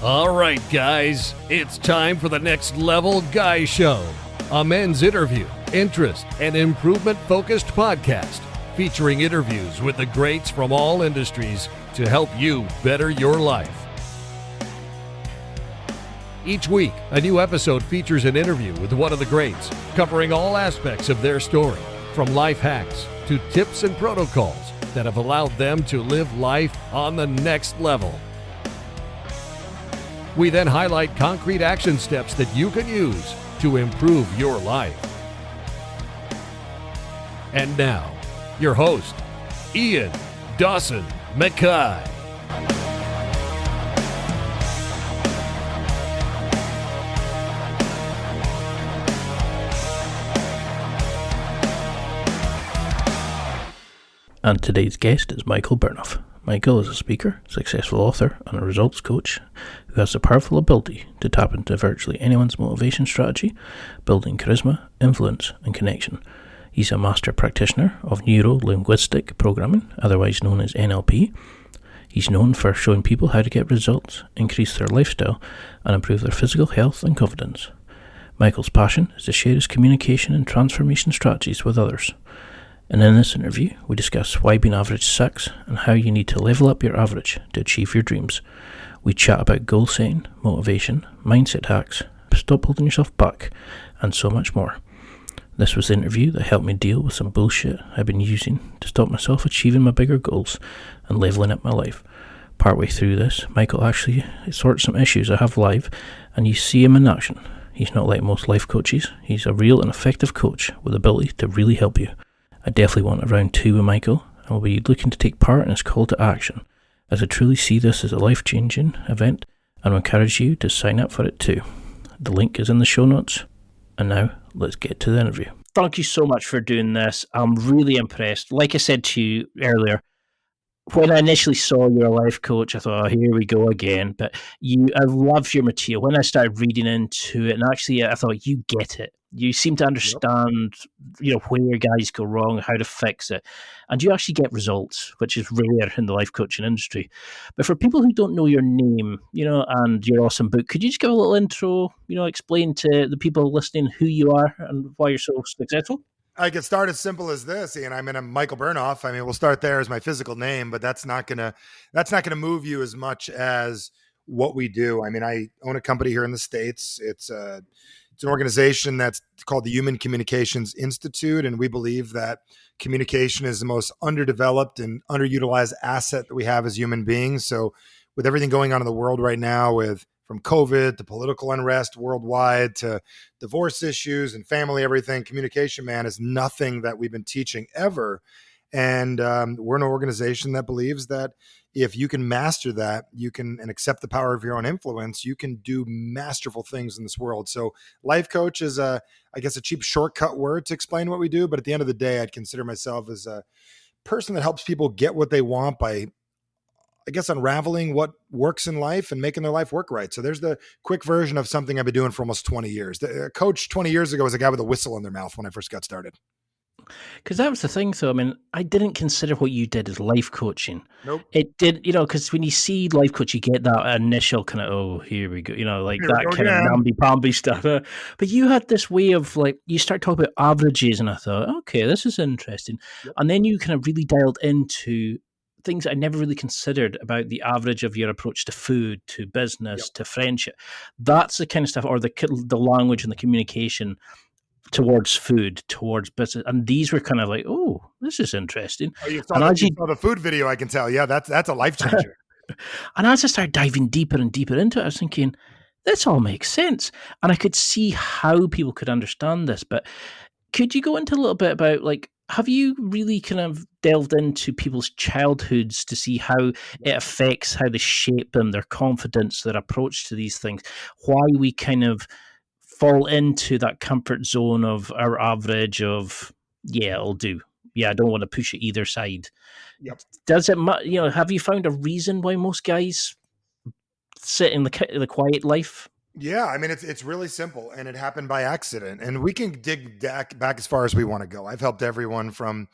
All right, guys, it's time for the Next Level Guy Show, a men's interview, interest, and improvement-focused podcast featuring interviews with the greats from all industries to help you better your life. Each week, a new episode features an interview with one of the greats, covering all aspects of their story, from life hacks to tips and protocols that have allowed them to live life on the next level. We then highlight concrete action steps that you can use to improve your life. And now, your host, Ian Dawson Mackay. And today's guest is Michael Bernoff. Michael is a speaker, successful author, and a results coach who has the powerful ability to tap into virtually anyone's motivation strategy, building charisma, influence, and connection. He's a master practitioner of Neuro-Linguistic Programming, otherwise known as NLP. He's known for showing people how to get results, increase their lifestyle, and improve their physical health and confidence. Michael's passion is to share his communication and transformation strategies with others. And in this interview, we discuss why being average sucks and how you need to level up your average to achieve your dreams. We chat about goal setting, motivation, mindset hacks, stop holding yourself back, and so much more. This was the interview that helped me deal with some bullshit I've been using to stop myself achieving my bigger goals and leveling up my life. Partway through this, Michael actually sorts some issues I have live, and you see him in action. He's not like most life coaches. He's a real and effective coach with the ability to really help you. I definitely want a round 2 with Michael, and will be looking to take part in his call to action, as I truly see this as a life-changing event, and will encourage you to sign up for it too. The link is in the show notes, and now let's get to the interview. Thank you so much for doing this. I'm really impressed. Like I said to you earlier, when I initially saw you're a life coach, I thought, oh, here we go again. But I love your material. When I started reading into it, and actually I thought, you get it. You seem to understand, where guys go wrong, how to fix it. And you actually get results, which is rare in the life coaching industry. But for people who don't know your name, and your awesome book, could you just give a little intro, explain to the people listening who you are and why you're so successful? I could start as simple as this, Ian. I'm Michael Bernoff. I mean, we'll start there as my physical name, but that's not gonna move you as much as what we do. I mean, I own a company here in the States. It's an organization that's called the Human Communications Institute, and we believe that communication is the most underdeveloped and underutilized asset that we have as human beings. So, with everything going on in the world right now, from COVID to political unrest worldwide to divorce issues and family, everything, communication, man, is nothing that we've been teaching ever. And we're an organization that believes that if you can master that, and accept the power of your own influence, you can do masterful things in this world. So life coach is I guess a cheap shortcut word to explain what we do. But at the end of the day, I'd consider myself as a person that helps people get what they want by, I guess, unraveling what works in life and making their life work right. So there's the quick version of something I've been doing for almost 20 years. The coach 20 years ago was a guy with a whistle in their mouth when I first got started. Because that was the thing, though. I mean, I didn't consider what you did as life coaching. Nope. It did, because when you see life coach, you get that initial kind of, oh, here we go, like Here that kind of namby-pamby stuff. But you had this way of, you start talking about averages, and I thought, okay, this is interesting. Yep. And then you kind of really dialed into things I never really considered about the average of your approach to food, to business, Yep. to friendship. That's the kind of stuff, or the language and the communication towards food, towards business. And these were kind of like, oh, this is interesting. Oh, you saw the food video, I can tell. Yeah, that's a life changer. And as I started diving deeper and deeper into it, I was thinking, this all makes sense. And I could see how people could understand this. But could you go into a little bit about, have you really kind of delved into people's childhoods to see how it affects how they shape them, their confidence, their approach to these things, why we kind of fall into that comfort zone of our average of, yeah, I'll do. Yeah, I don't want to push it either side. Yep. Does it, have you found a reason why most guys sit in the quiet life? Yeah, I mean, it's really simple, and it happened by accident. And we can dig back as far as we want to go. I've helped everyone from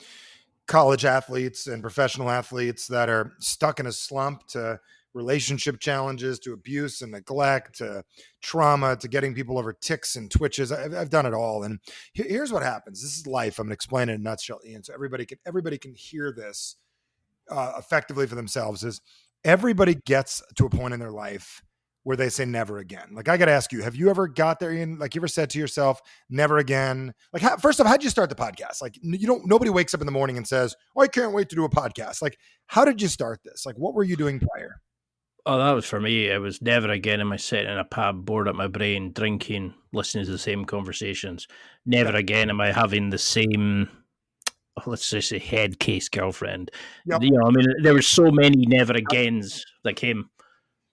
college athletes and professional athletes that are stuck in a slump to relationship challenges to abuse and neglect to trauma to getting people over tics and twitches. I've done it all. And here's what happens. This is life. I'm going to explain it in a nutshell, Ian, so everybody can hear this effectively for themselves. Is everybody gets to a point in their life where they say never again. Like, I got to ask you, have you ever got there, Ian? Like, you ever said to yourself, never again? Like, first off, how'd you start the podcast? Like, nobody wakes up in the morning and says, oh, I can't wait to do a podcast. Like, how did you start this? Like, what were you doing prior? Oh, that was for me. It was never again am I sitting in a pub, bored at my brain, drinking, listening to the same conversations. Never again am I having the same, let's just say, head case girlfriend. Yep. I mean, there were so many never agains that came.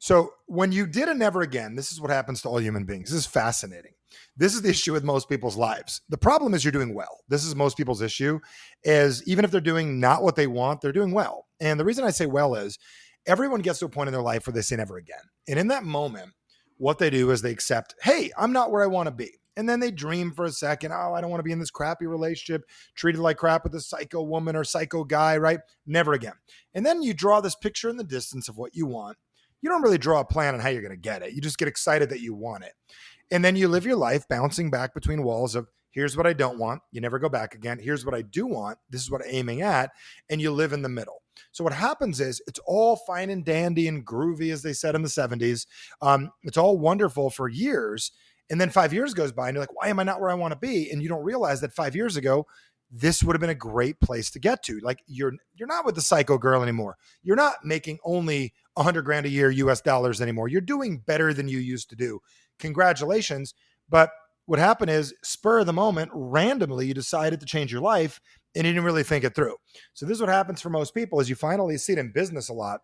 So when you did a never again, this is what happens to all human beings. This is fascinating. This is the issue with most people's lives. The problem is you're doing well. This is most people's issue, is even if they're doing not what they want, they're doing well. And the reason I say well is everyone gets to a point in their life where they say never again. And in that moment, what they do is they accept, hey, I'm not where I want to be. And then they dream for a second. Oh, I don't want to be in this crappy relationship, treated like crap with a psycho woman or psycho guy, right? Never again. And then you draw this picture in the distance of what you want. You don't really draw a plan on how you're going to get it. You just get excited that you want it. And then you live your life bouncing back between walls of, here's what I don't want. You never go back again. Here's what I do want. This is what I'm aiming at. And you live in the middle. So what happens is it's all fine and dandy and groovy, as they said in the 70s. It's all wonderful for years. And then 5 years goes by and you're like, why am I not where I want to be? And you don't realize that 5 years ago, this would have been a great place to get to. Like, you're not with the psycho girl anymore. You're not making only $100,000 a year US dollars anymore. You're doing better than you used to do. Congratulations. But what happened is, spur of the moment, randomly, you decided to change your life and you didn't really think it through. So this is what happens for most people, is you finally see it in business a lot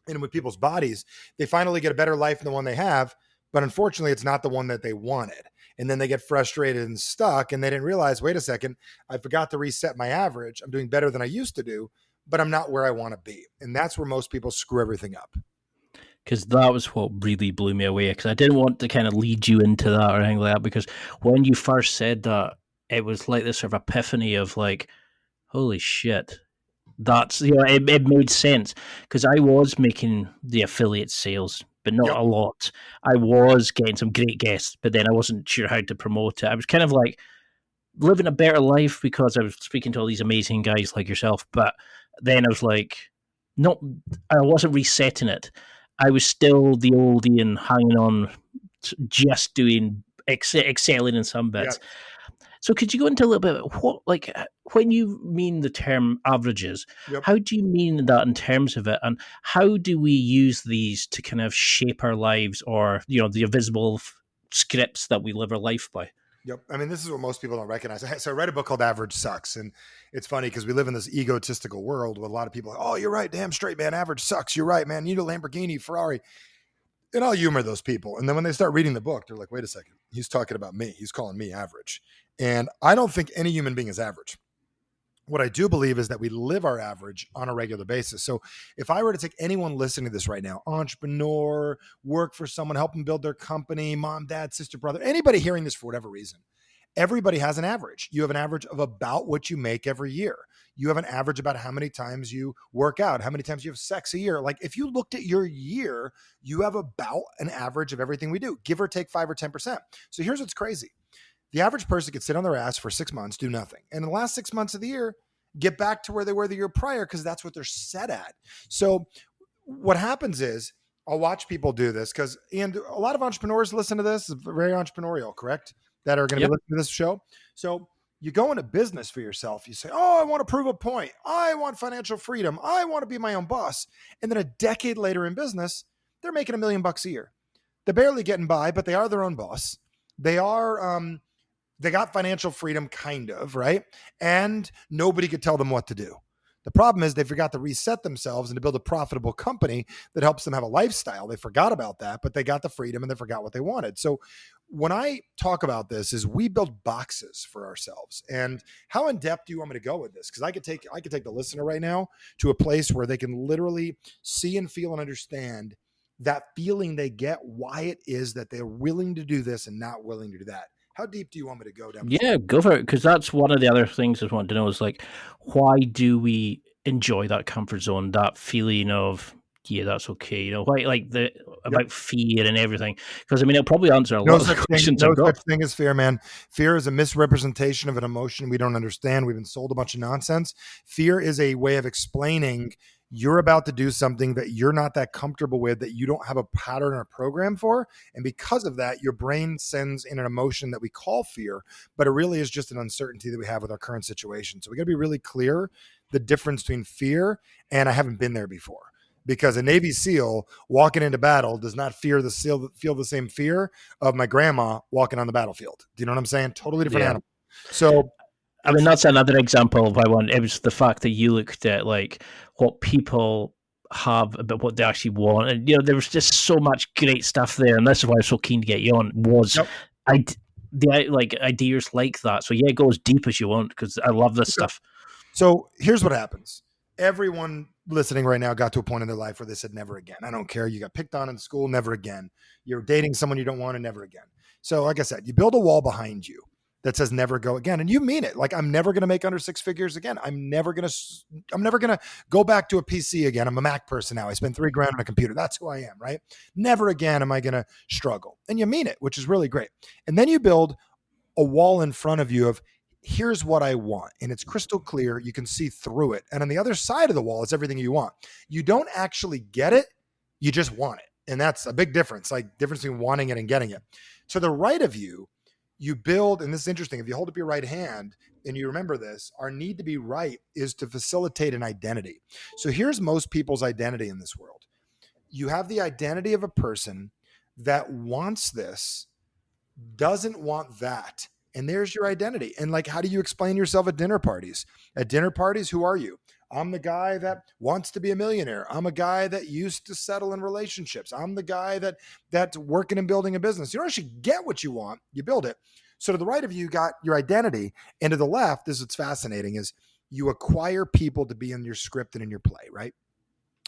and with people's bodies. They finally get a better life than the one they have, but unfortunately it's not the one that they wanted. And then they get frustrated and stuck and they didn't realize, wait a second, I forgot to reset my average. I'm doing better than I used to do, but I'm not where I want to be. And that's where most people screw everything up. Because that was what really blew me away, because I didn't want to kind of lead you into that or anything like that, because when you first said that, it was like this sort of epiphany of like, holy shit, that's, it made sense, because I was making the affiliate sales, but not a lot. I was getting some great guests, but then I wasn't sure how to promote it. I was kind of like living a better life because I was speaking to all these amazing guys like yourself, but then I was like, I wasn't resetting it. I was still the old Ian hanging on, just doing excelling in some bits. Yeah. So could you go into a little bit of what, like, when you mean the term averages, how do you mean that in terms of it, and how do we use these to kind of shape our lives, or the invisible scripts that we live our life by? Yep. I mean, this is what most people don't recognize. So I read a book called Average Sucks. And it's funny because we live in this egotistical world with a lot of people like, oh, you're right. Damn straight, man. Average sucks. You're right, man. You need a Lamborghini, Ferrari. And I'll humor those people. And then when they start reading the book, they're like, wait a second. He's talking about me. He's calling me average. And I don't think any human being is average. What I do believe is that we live our average on a regular basis. So if I were to take anyone listening to this right now, entrepreneur, work for someone, help them build their company, mom, dad, sister, brother, anybody hearing this for whatever reason, everybody has an average. You have an average of about what you make every year. You have an average about how many times you work out, how many times you have sex a year. Like, if you looked at your year, you have about an average of everything we do, give or take 5 or 10%. So here's what's crazy. The average person could sit on their ass for 6 months, do nothing. And in the last 6 months of the year, get back to where they were the year prior, because that's what they're set at. So what happens is, I'll watch people do this, because, and a lot of entrepreneurs listen to this, it's very entrepreneurial, correct? That are going to be listening to this show. So you go into business for yourself. You say, oh, I want to prove a point. I want financial freedom. I want to be my own boss. And then a decade later in business, they're making $1 million a year. They're barely getting by, but they are their own boss. They are, they got financial freedom, kind of, right? And nobody could tell them what to do. The problem is they forgot to reset themselves and to build a profitable company that helps them have a lifestyle. They forgot about that, but they got the freedom and they forgot what they wanted. So when I talk about this, is we build boxes for ourselves. And how in depth do you want me to go with this? Because I could take the listener right now to a place where they can literally see and feel and understand that feeling they get, why it is that they're willing to do this and not willing to do that. How deep do you want me to go down? Yeah, go for it. Because that's one of the other things I want to know is, like, why do we enjoy that comfort zone, that feeling of yeah, that's okay. You know, why, like about fear and everything, because I mean, it'll probably answer a lot of the questions No I've got. such thing as fear, man. Fear is a misrepresentation of an emotion we don't understand. We've been sold a bunch of nonsense. Fear is a way of explaining you're about to do something that you're not that comfortable with, that you don't have a pattern or program for. And because of that, your brain sends in an emotion that we call fear, but it really is just an uncertainty that we have with our current situation. So we got to be really clear the difference between fear and I haven't been there before. Because a Navy SEAL walking into battle does not feel the same fear of my grandma walking on the battlefield. Do you know what I'm saying? Totally different animal. So, I mean, that's another example of it was the fact that you looked at like what people have about what they actually want, and you know, there was just so much great stuff there, and this is why I was so keen to get you on. Like ideas like that. So yeah, go as deep as you want because I love this stuff. So here's what happens. Everyone listening right now got to a point in their life where they said, never again. I don't care. You got picked on in school, never again. You're dating someone you don't want, and never again. So like I said, you build a wall behind you that says never go again. And you mean it. Like, I'm never going to make under 6 figures again. I'm never going to go back to a PC again. I'm a Mac person now. I spend $3,000 on a computer. That's who I am, right? Never again am I going to struggle. And you mean it, which is really great. And then you build a wall in front of you of, here's what I want. And it's crystal clear. You can see through it. And on the other side of the wall is everything you want. You don't actually get it. You just want it. And that's a big difference, like difference between wanting it and getting it. To the right of you, you build, and this is interesting. If you hold up your right hand and you remember this, our need to be right is to facilitate an identity. So here's most people's identity in this world. You have the identity of a person that wants this, doesn't want that. And there's your identity. And like, how do you explain yourself at dinner parties? At dinner parties, who are you? I'm the guy that wants to be a millionaire. I'm a guy that used to settle in relationships. I'm the guy that's working and building a business. You don't actually get what you want. You build it. So to the right of you got your identity. And to the left, this is what's fascinating, is you acquire people to be in your script and in your play, right?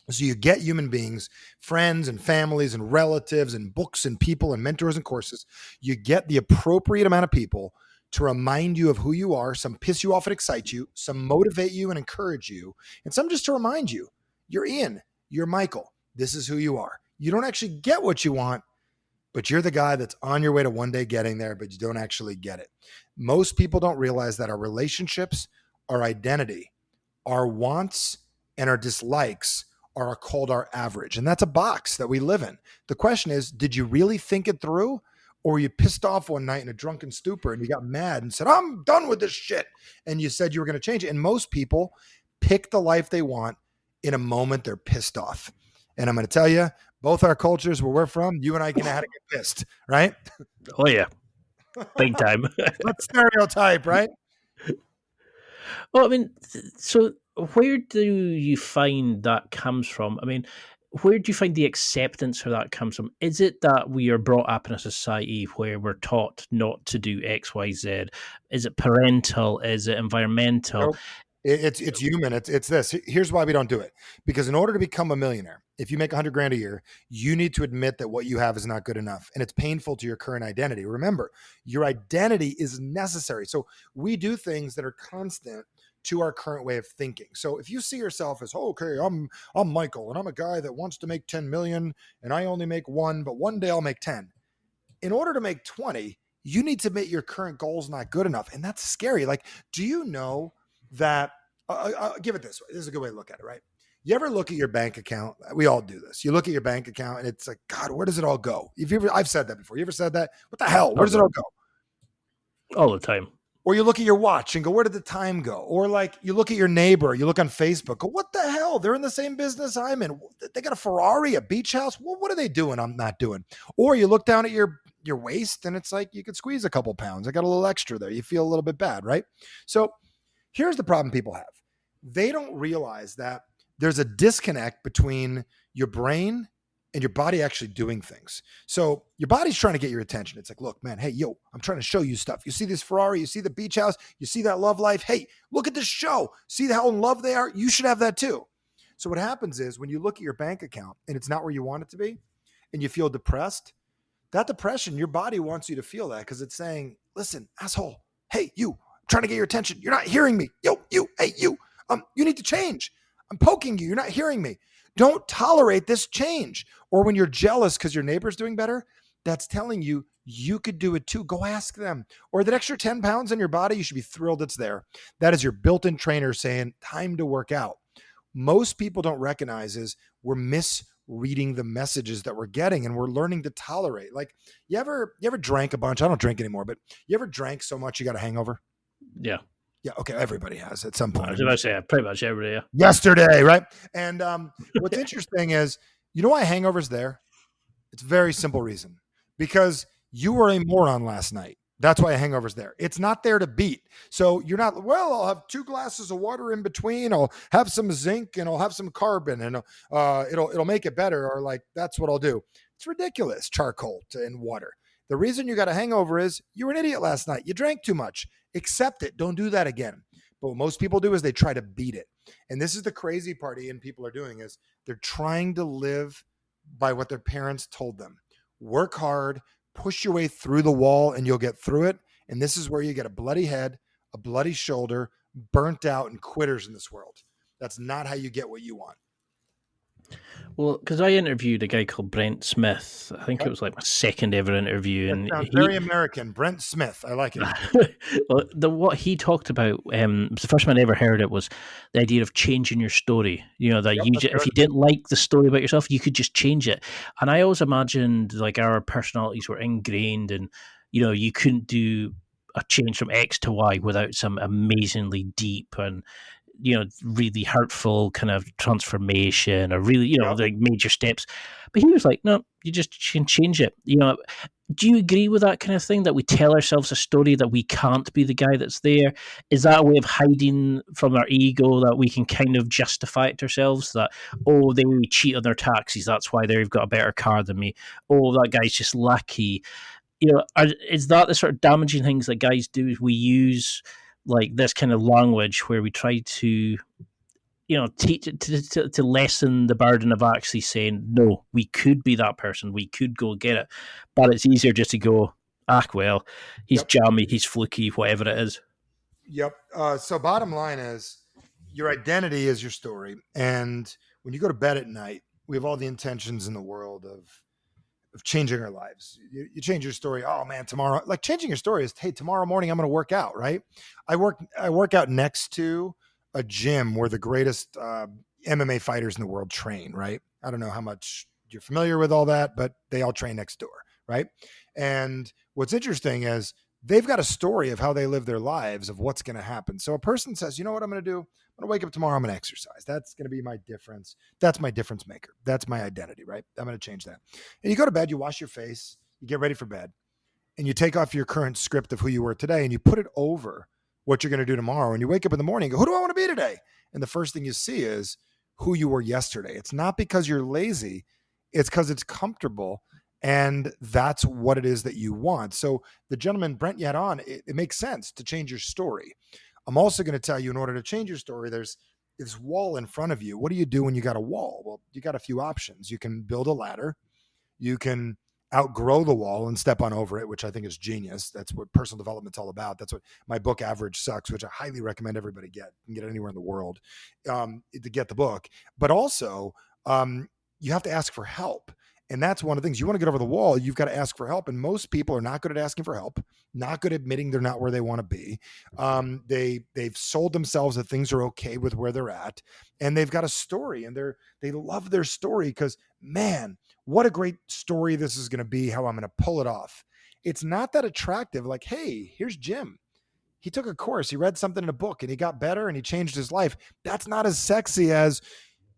So you get human beings, friends and families and relatives and books and people and mentors and courses. You get the appropriate amount of people to remind you of who you are. Some piss you off and excite you, some motivate you and encourage you, and some just to remind you, you're Ian, you're Michael, this is who you are. You don't actually get what you want, but you're the guy that's on your way to one day getting there, but you don't actually get it. Most people don't realize that our relationships, our identity, our wants, and our dislikes are called our average. And that's a box that we live in. The question is, did you really think it through? Or were you pissed off one night in a drunken stupor and you got mad and said, I'm done with this shit. And you said you were going to change it. And most people pick the life they want in a moment they're pissed off. And I'm going to tell you, both our cultures where we're from, you and I can know how to get pissed, right? Oh yeah. Big time. Let's stereotype, right? Well, I mean, so where do you find that comes from? I mean, where do you find the acceptance for that comes from? Is it that we are brought up in a society where we're taught not to do X, Y, Z? Is it parental? Is it environmental? Nope. It's human. It's this. Here's why we don't do it. Because in order to become a millionaire, if you make $100,000 a year, you need to admit that what you have is not good enough. And it's painful to your current identity. Remember, your identity is necessary. So we do things that are constant to our current way of thinking. So if you see yourself as, oh, okay, I'm Michael and I'm a guy that wants to make 10 million and I only make 1, but one day I'll make 10. In order to make 20, you need to admit your current goal's not good enough. And that's scary. Like, do you know that, I'll give it this way. This is a good way to look at it, right? You ever look at your bank account? We all do this. You look at your bank account and it's like, God, where does it all go? I've said that before. You ever said that? What the hell? Where does it all go? All the time. Or you look at your watch and go, where did the time go? Or like you look at your neighbor, you look on Facebook, go, what the hell? They're in the same business I'm in. They got a Ferrari, a beach house. Well, what are they doing? I'm not doing. Or you look down at your waist and it's like you could squeeze a couple pounds. I got a little extra there. You feel a little bit bad, right? So here's the problem people have. They don't realize that there's a disconnect between your brain and your body actually doing things. So your body's trying to get your attention. It's like, look, man, hey, yo, I'm trying to show you stuff. You see this Ferrari, you see the beach house, you see that love life. Hey, look at this show. See how in love they are? You should have that too. So what happens is when you look at your bank account and it's not where you want it to be and you feel depressed, that depression, your body wants you to feel that because it's saying, listen, asshole, hey, you, I'm trying to get your attention. You're not hearing me. Yo, you, hey, you need to change. I'm poking you. You're not hearing me. Don't tolerate this change. Or when you're jealous because your neighbor's doing better, that's telling you you could do it too. Go ask them. Or that extra 10 pounds in your body, you should be thrilled it's there. That is your built-in trainer saying, time to work out. Most people don't recognize is we're misreading the messages that we're getting, and we're learning to tolerate. Like, you ever drank a bunch? I don't drink anymore, but you ever drank so much you got a hangover? Yeah. Yeah. Okay. Everybody has at some point. I was about to say, pretty much every day. Yesterday, right? And what's interesting is, you know why hangover's there? It's a very simple reason. Because you were a moron last night. That's why a hangover's there. It's not there to beat. So you're not, well, I'll have 2 glasses of water in between. I'll have some zinc and I'll have some carbon and it'll make it better. Or like, that's what I'll do. It's ridiculous. Charcoal and water. The reason you got a hangover is you were an idiot last night. You drank too much. Accept it. Don't do that again. But what most people do is they try to beat it. And this is the crazy part Ian, people are doing is they're trying to live by what their parents told them. Work hard, push your way through the wall, and you'll get through it. And this is where you get a bloody head, a bloody shoulder, burnt out, and quitters in this world. That's not how you get what you want. Well, because I interviewed a guy called Brent Smith. I think it was like my second ever interview. That sounds very American. Brent Smith. I like it. Well, what he talked about, was the first time I ever heard it, was the idea of changing your story. You know, that if you didn't like the story about yourself, you could just change it. And I always imagined like our personalities were ingrained and, you know, you couldn't do a change from X to Y without some amazingly deep and, you know, really hurtful kind of transformation or really, you know, like major steps. But he was like, no, you just can change it. You know, do you agree with that kind of thing, that we tell ourselves a story that we can't be the guy that's there? Is that a way of hiding from our ego, that we can kind of justify it to ourselves that, oh, they cheat on their taxes, that's why they've got a better car than me. Oh, that guy's just lucky. You know, is that the sort of damaging things that guys do? We use like this kind of language where we try to, you know, teach to lessen the burden of actually saying, no, we could be that person, we could go get it, but it's easier just to go, well, he's jammy, he's fluky, whatever it is. Yep. So bottom line is, your identity is your story, and when you go to bed at night, we have all the intentions in the world of changing our lives. You change your story. Oh man, tomorrow, like changing your story is, hey, tomorrow morning I'm going to work out, right? I work out next to a gym where the greatest MMA fighters in the world train, right? I don't know how much you're familiar with all that, but they all train next door, right? And what's interesting is they've got a story of how they live their lives, of what's going to happen. So a person says, you know what I'm going to do? I'm going to wake up tomorrow. I'm going to exercise. That's going to be my difference. That's my difference maker. That's my identity, right? I'm going to change that. And you go to bed, you wash your face, you get ready for bed, and you take off your current script of who you were today and you put it over what you're going to do tomorrow. And you wake up in the morning and go, who do I want to be today? And the first thing you see is who you were yesterday. It's not because you're lazy. It's because it's comfortable. And that's what it is that you want. So the gentleman Brent you had on, it makes sense to change your story. I'm also going to tell you, in order to change your story, there's this wall in front of you. What do you do when you got a wall? Well, you got a few options. You can build a ladder. You can outgrow the wall and step on over it, which I think is genius. That's what personal development's all about. That's what my book Average Sucks, which I highly recommend everybody get. You can get it anywhere in the world to get the book. But also, you have to ask for help. And that's one of the things. You want to get over the wall, you've got to ask for help. And most people are not good at asking for help, not good at admitting they're not where they want to be. They've sold themselves that things are okay with where they're at. And they've got a story, and they love their story because, man, what a great story this is going to be, how I'm going to pull it off. It's not that attractive. Like, hey, here's Jim. He took a course. He read something in a book and he got better and he changed his life. That's not as sexy as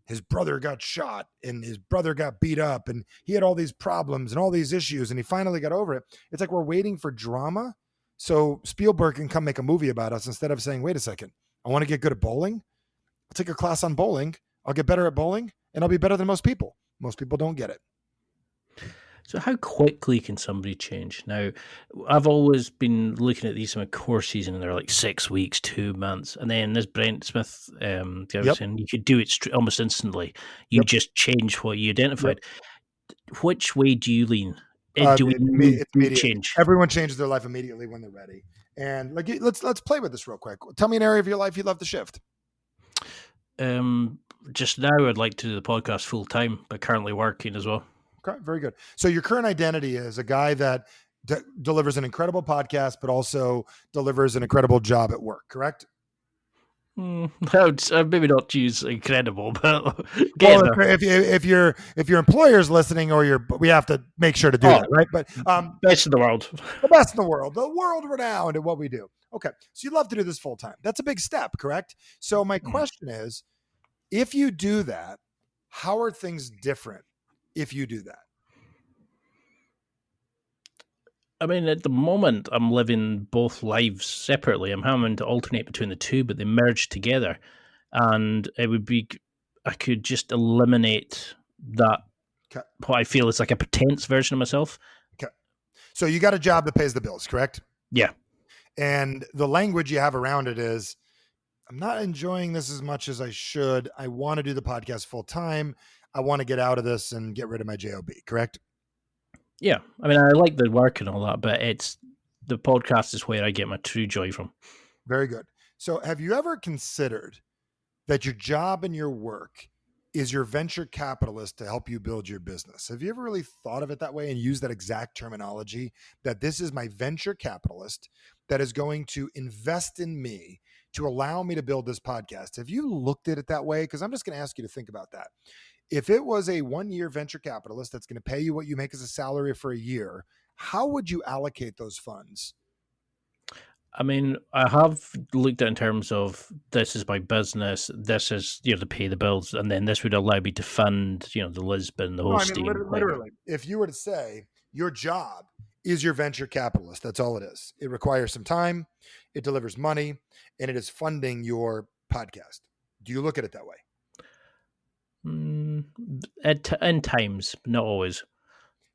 his brother got shot and his brother got beat up and he had all these problems and all these issues and he finally got over it. It's like we're waiting for drama so Spielberg can come make a movie about us, instead of saying, wait a second, I want to get good at bowling. I'll take a class on bowling. I'll get better at bowling and I'll be better than most people. Most people don't get it. So how quickly can somebody change? Now, I've always been looking at these courses and they're like 6 weeks, 2 months. And then this Brent Smith, saying you could do it almost instantly. You just change what you identified. Which way do you lean? Do we change? Everyone changes their life immediately when they're ready. And like, let's play with this real quick. Tell me an area of your life you'd love to shift. Just now, I'd like to do the podcast full time, but currently working as well. Okay, very good. So your current identity is a guy that delivers an incredible podcast, but also delivers an incredible job at work, correct? I would maybe not use incredible, but well, if your employer's listening, or we have to make sure to do that, right? But best in the world, the best in the world renowned at what we do. Okay, so you'd love to do this full time. That's a big step, correct? So my question is, if you do that, how are things different if you do that? I mean, at the moment, I'm living both lives separately. I'm having to alternate between the two, but they merge together. And it would be, I could just eliminate that, what I feel is like a pretense version of myself. Okay. So you got a job that pays the bills, correct? Yeah. And the language you have around it is, I'm not enjoying this as much as I should. I want to do the podcast full time. I want to get out of this and get rid of my job, correct? Yeah. I mean, I like the work and all that, but the podcast is where I get my true joy from. Very good. So have you ever considered that your job and your work is your venture capitalist to help you build your business? Have you ever really thought of it that way and used that exact terminology, that this is my venture capitalist that is going to invest in me to allow me to build this podcast? Have you looked at it that way? Because I'm just going to ask you to think about that. If it was a 1-year venture capitalist that's going to pay you what you make as a salary for a year, how would you allocate those funds? I mean, I have looked at it in terms of, this is my business, this is, to pay the bills, and then this would allow me to fund, the Lisbon, the hosting. Literally, if you were to say your job is your venture capitalist, that's all it is. It requires some time, it delivers money, and it is funding your podcast. Do you look at it that way? In times, not always.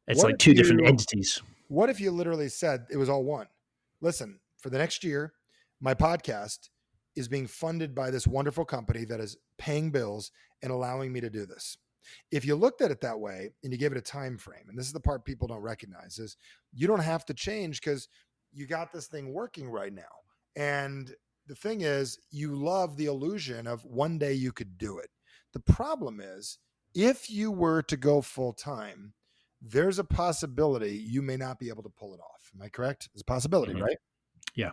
It's like two different entities. What if you literally said it was all one? Listen, for the next year, my podcast is being funded by this wonderful company that is paying bills and allowing me to do this. If you looked at it that way and you gave it a time frame, and this is the part people don't recognize, is you don't have to change because you got this thing working right now. And the thing is, you love the illusion of one day you could do it. The problem is, if you were to go full time, there's a possibility you may not be able to pull it off. Am I correct? There's a possibility, right? Yeah.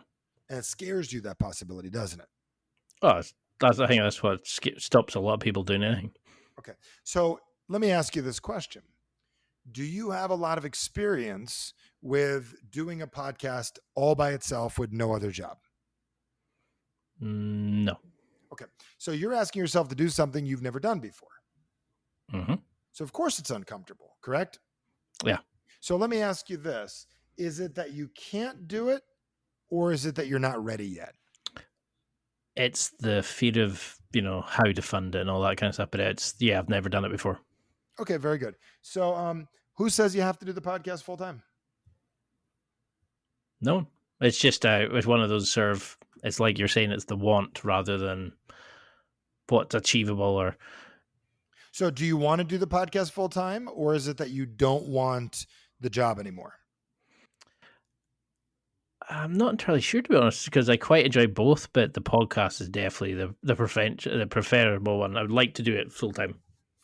And it scares you, that possibility, doesn't it? Oh, I think that's what stops a lot of people doing anything. Okay. So let me ask you this question. Do you have a lot of experience with doing a podcast all by itself with no other job? No. Okay. So you're asking yourself to do something you've never done before. Mm-hmm. So of course it's uncomfortable, correct? Yeah. So let me ask you this. Is it that you can't do it, or is it that you're not ready yet? It's the fear of, how to fund it and all that kind of stuff. But I've never done it before. Okay, very good. So who says you have to do the podcast full time? No, it's just it's one of those sort of, it's like you're saying, it's the want rather than what's achievable. Or so do you want to do the podcast full time, or is it that you don't want the job anymore? I'm not entirely sure, to be honest, because I quite enjoy both, but the podcast is definitely the preferable one. I would like to do it full time.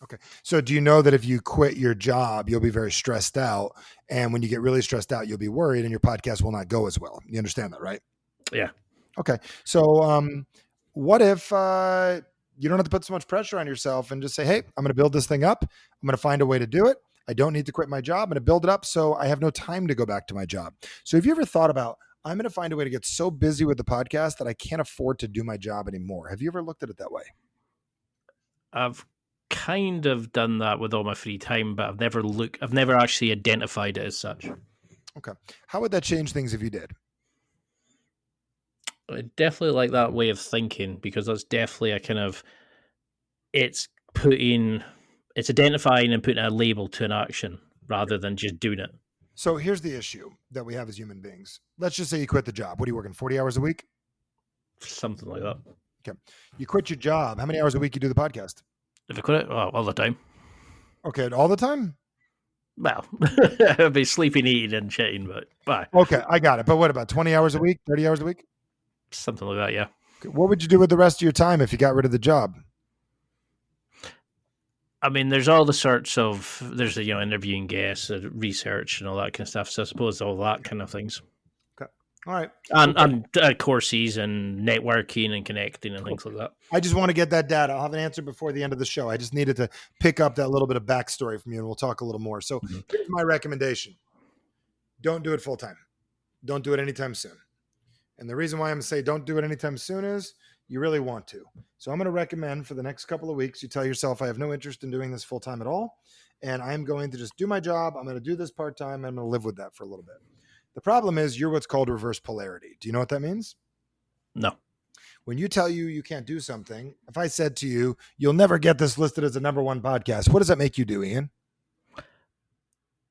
Okay. So do you know that if you quit your job, you'll be very stressed out, and when you get really stressed out, you'll be worried and your podcast will not go as well? You understand that, right? Yeah. Okay. So what if you don't have to put so much pressure on yourself and just say, hey, I'm going to build this thing up. I'm going to find a way to do it. I don't need to quit my job. I'm going to build it up so I have no time to go back to my job. So have you ever thought about, I'm going to find a way to get so busy with the podcast that I can't afford to do my job anymore? Have you ever looked at it that way? I've kind of done that with all my free time, but I've never actually identified it as such. Okay. How would that change things if you did? I definitely like that way of thinking, because that's definitely a kind of, it's identifying and putting a label to an action rather than just doing it. So here's the issue that we have as human beings. Let's just say you quit the job. What are you working, 40 hours a week? Something like that. Okay. You quit your job. How many hours a week you do the podcast? If I quit it, all the time. Okay. All the time? Well, I'd be sleeping, eating, and shitting, but bye. Okay. I got it. But what about 20 hours a week, 30 hours a week? Something like that, yeah. Okay. What would you do with the rest of your time if you got rid of the job? I mean, there's all the sorts of there's the interviewing guests, research, and all that kind of stuff. So I suppose all that kind of things, Okay. All right. and Well, courses and networking and connecting and cool. things like that. I just want to get that data. I'll have an answer before the end of the show. I just needed to pick up that little bit of backstory from you, and we'll talk a little more. So Mm-hmm. here's my recommendation: don't do it full time. Don't do it anytime soon. And the reason why I'm going to say don't do it anytime soon is you really want to. So I'm going to recommend for the next couple of weeks, you tell yourself, I have no interest in doing this full time at all. And I'm going to just do my job. I'm going to do this part time. I'm going to live with that for a little bit. The problem is you're what's called reverse polarity. Do you know what that means? No. When you tell you can't do something, if I said to you, you'll never get this listed as a #1 podcast, what does that make you do, Ian?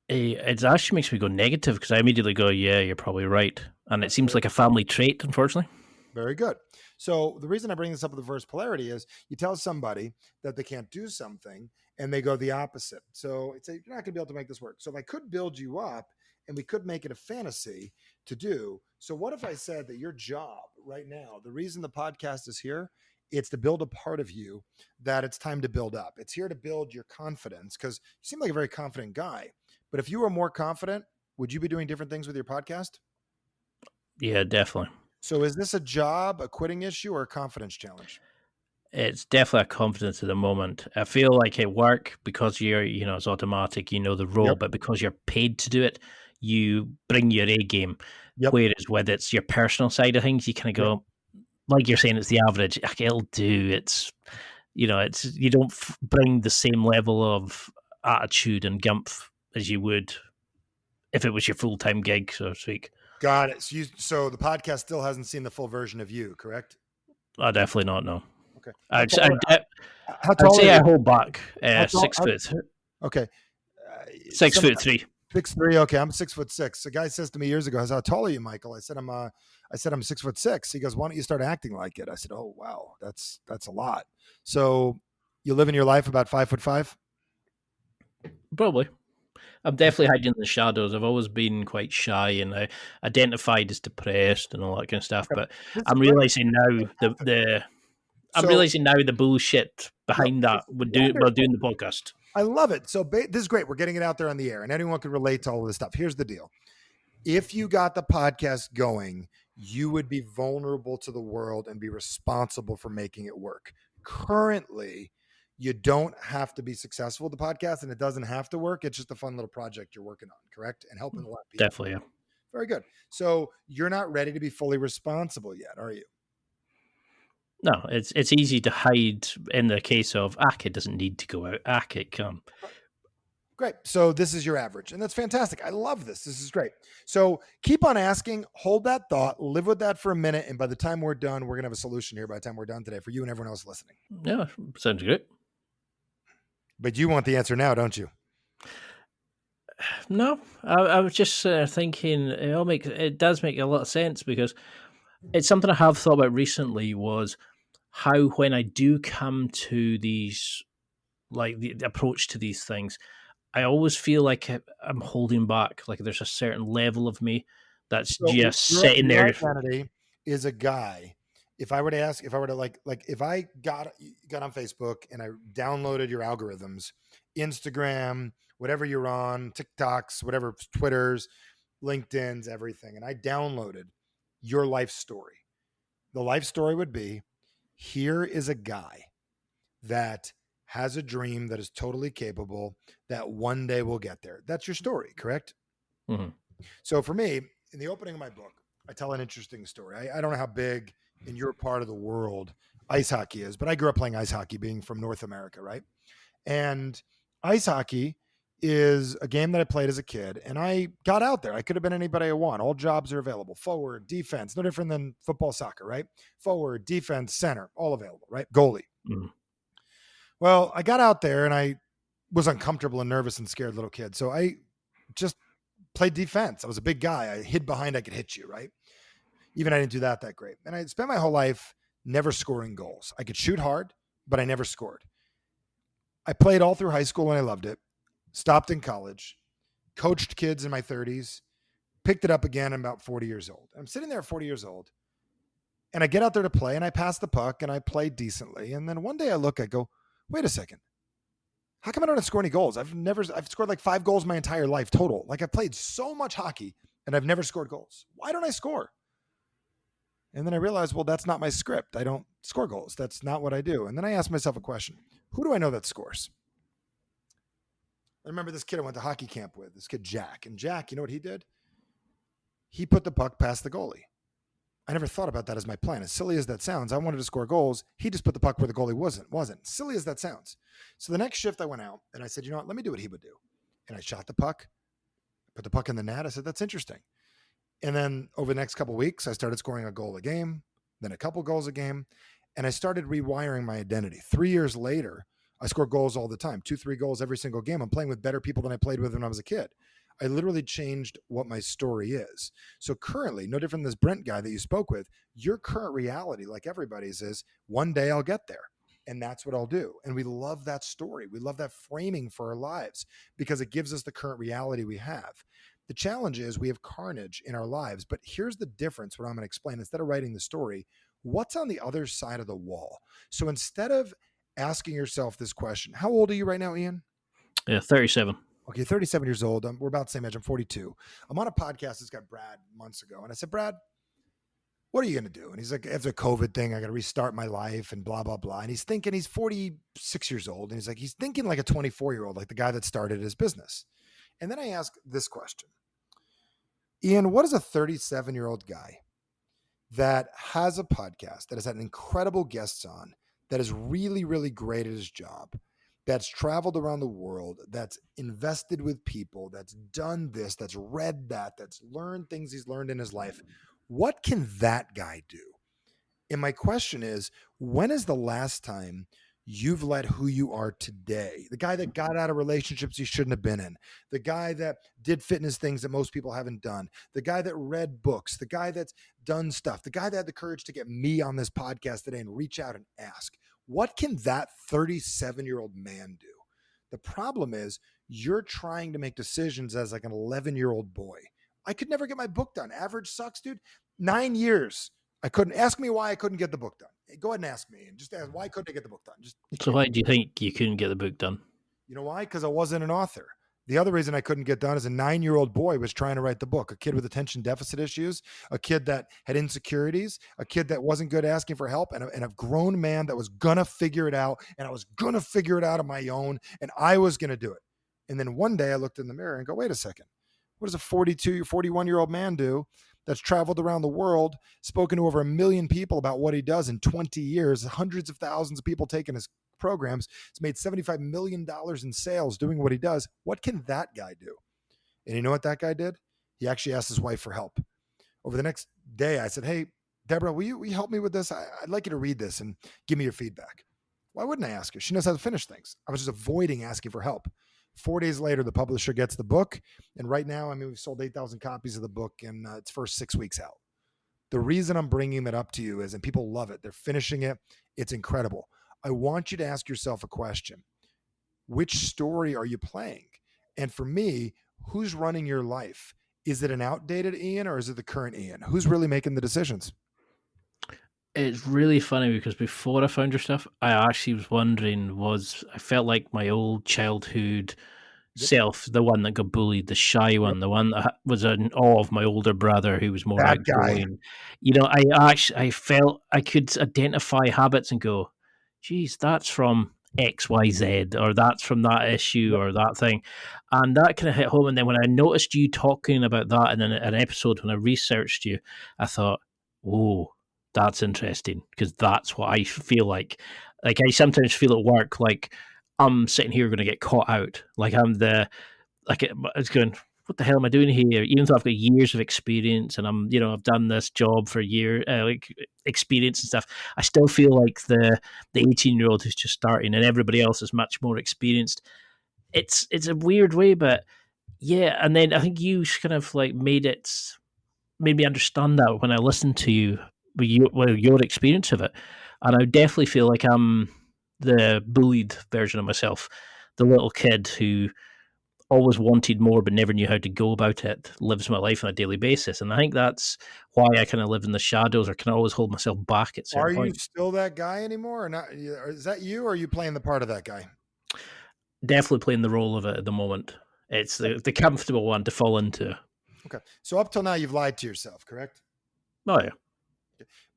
It actually makes me go negative because I immediately go, yeah, you're probably right. And it seems like a family trait, unfortunately. Very good. So the reason I bring this up with reverse polarity is you tell somebody that they can't do something and they go the opposite. So it's you're not going to be able to make this work. So if I could build you up and we could make it a fantasy to do. So what if I said that your job right now, the reason the podcast is here, it's to build a part of you that it's time to build up. It's here to build your confidence because you seem like a very confident guy. But if you were more confident, would you be doing different things with your podcast? Yeah, definitely. So is this a job, a quitting issue, or a confidence challenge? It's definitely a confidence at the moment. I feel like at work, because you're, it's automatic, the role, Yep. but because you're paid to do it, you bring your A game. Yep. Whereas with it's your personal side of things, you kind of go, like you're saying, it's the average. It'll do. It's, you don't bring the same level of attitude and gumph as you would if it was your full-time gig, so to speak. Got it. So the podcast still hasn't seen the full version of you, correct? I definitely not know. Okay. I'd say I hold back 6 foot. Okay. 6'3". 6'3". Okay, I'm 6'6". A guy says to me years ago, "How tall are you, Michael?" I said, "I'm 6'6". He goes, "Why don't you start acting like it?" I said, "Oh wow, that's a lot." So you live in your life about 5'5"? Probably. I'm definitely hiding in the shadows. I've always been quite shy and I identified as depressed and all that kind of stuff. But I'm realizing now realizing now the bullshit behind that while doing the podcast. I love it. So this is great. We're getting it out there on the air and anyone can relate to all of this stuff. Here's the deal. If you got the podcast going, you would be vulnerable to the world and be responsible for making it work. Currently, you don't have to be successful with the podcast and it doesn't have to work. It's just a fun little project you're working on, correct? And helping a lot of people. Definitely, yeah. Very good. So you're not ready to be fully responsible yet, are you? No, it's easy to hide in the case of, it doesn't need to go out. It can. Great. So this is your average. And that's fantastic. I love this. This is great. So keep on asking, hold that thought, live with that for a minute. And by the time we're done, we're going to have a solution here by the time we're done today for you and everyone else listening. Yeah, sounds good. But you want the answer now, don't you? No, I was just thinking it does make a lot of sense because it's something I have thought about recently was how when I do come to these, like the approach to these things, I always feel like I'm holding back. Like there's a certain level of me that's just sitting there. Your identity is a guy. If I were to like if I got on Facebook and I downloaded your algorithms, Instagram, whatever you're on, TikToks, whatever, Twitters, LinkedIn's, everything, and I downloaded your life story. The life story would be, here is a guy that has a dream that is totally capable that one day will get there. That's your story, correct? Mm-hmm. So for me, in the opening of my book, I tell an interesting story. I don't know how big in your part of the world ice hockey is, but I grew up playing ice hockey being from North America, right? And ice hockey is a game that I played as a kid and I got out there. I could have been anybody I want. All jobs are available. Forward, defense, no different than football, soccer, right? Forward, defense, center, all available, right? Goalie. Mm-hmm. Well, I got out there and I was uncomfortable and nervous and scared little kid. So I just played defense. I was a big guy. I hid behind, I could hit you, right? Even I didn't do that great. And I spent my whole life never scoring goals. I could shoot hard, but I never scored. I played all through high school and I loved it. Stopped in college, coached kids in my 30s, picked it up again. I'm about 40 years old. I'm sitting there at 40 years old and I get out there to play and I pass the puck and I play decently. And then one day I look, I go, wait a second. How come I don't score any goals? I've scored like 5 goals my entire life total. Like I've played so much hockey and I've never scored goals. Why don't I score? And then I realized, well, that's not my script. I don't score goals. That's not what I do. And then I asked myself a question. Who do I know that scores? I remember this kid I went to hockey camp with, this kid Jack. And Jack, you know what he did? He put the puck past the goalie. I never thought about that as my plan. As silly as that sounds, I wanted to score goals. He just put the puck where the goalie wasn't. Silly as that sounds. So the next shift I went out and I said, you know what, let me do what he would do. And I shot the puck, put the puck in the net. I said, that's interesting. And then over the next couple of weeks, I started scoring a goal a game, then a couple goals a game. And I started rewiring my identity. 3 years later, I score goals all the time, 2-3 goals every single game. I'm playing with better people than I played with when I was a kid. I literally changed what my story is. So currently, no different than this Brent guy that you spoke with, your current reality, like everybody's, is one day I'll get there. And that's what I'll do. And we love that story. We love that framing for our lives because it gives us the current reality we have. The challenge is we have carnage in our lives. But here's the difference, what I'm going to explain. Instead of writing the story, what's on the other side of the wall? So instead of asking yourself this question, how old are you right now, Ian? 37. Okay, 37 years old. We're about the same age. I'm 42. I'm on a podcast that's got Brad months ago. And I said, Brad, what are you going to do? And he's like, after a COVID thing, I got to restart my life and blah, blah, blah. And he's thinking, he's 46 years old. And he's thinking like a 24-year-old, like the guy that started his business. And then I ask this question. Ian, what is a 37-year-old guy that has a podcast, that has had incredible guests on, that is really, really great at his job, that's traveled around the world, that's invested with people, that's done this, that's read that, that's learned things he's learned in his life? What can that guy do? And my question is, when is the last time you've let who you are today, the guy that got out of relationships he shouldn't have been in, the guy that did fitness things that most people haven't done, the guy that read books, the guy that's done stuff, the guy that had the courage to get me on this podcast today and reach out and ask, what can that 37-year-old man do? The problem is you're trying to make decisions as like an 11-year-old boy. I could never get my book done. Average sucks, dude. 9 years. I couldn't. Ask me why I couldn't get the book done. Go ahead and ask me. And just ask, why couldn't I get the book done? So why do you think you couldn't get the book done? You know why? Because I wasn't an author. The other reason I couldn't get done is a 9-year-old boy was trying to write the book, a kid with attention deficit issues, a kid that had insecurities, a kid that wasn't good asking for help, and a grown man that was going to figure it out, and I was going to figure it out on my own, and I was going to do it. And then one day I looked in the mirror and go, wait a second. What does a 41-year-old man do that's traveled around the world, spoken to over 1 million people about what he does in 20 years, hundreds of thousands of people taking his programs, it's made $75 million in sales doing what he does. What can that guy do? And you know what that guy did? He actually asked his wife for help. Over the next day, I said, hey, Deborah, will you help me with this? I'd like you to read this and give me your feedback. Why wouldn't I ask her? She knows how to finish things. I was just avoiding asking for help. 4 days later, the publisher gets the book. And right now, we've sold 8,000 copies of the book in its first 6 weeks out. The reason I'm bringing that up to you is, and people love it, they're finishing it. It's incredible. I want you to ask yourself a question. Which story are you playing? And for me, who's running your life? Is it an outdated Ian or is it the current Ian? Who's really making the decisions? It's really funny because before I found your stuff, I actually was wondering, I felt like my old childhood self, the one that got bullied, the shy one, the one that was in awe of my older brother who was more That outgoing. guy. You know, I felt I could identify habits and go, geez, that's from XYZ, or that's from that issue or that thing. And that kind of hit home. And then when I noticed you talking about that in an episode, when I researched you, I thought, whoa, that's interesting, because that's what I feel like. Like, I sometimes feel at work like I'm sitting here going to get caught out. Like I was going, what the hell am I doing here? Even though I've got years of experience and I've done this job for years, like experience and stuff, I still feel like the 18-year-old who's just starting and everybody else is much more experienced. It's a weird way, but yeah. And then I think you kind of like made me understand that when I listened to you with your experience of it. And I definitely feel like I'm the bullied version of myself, the little kid who always wanted more but never knew how to go about it, lives my life on a daily basis. And I think that's why I kind of live in the shadows, or can always hold myself back at certain points. Are you still that guy anymore or not? Is that you, or are you playing the part of that guy? Definitely playing the role of it at the moment. It's the comfortable one to fall into. Okay. So up till now, you've lied to yourself, correct? Oh yeah.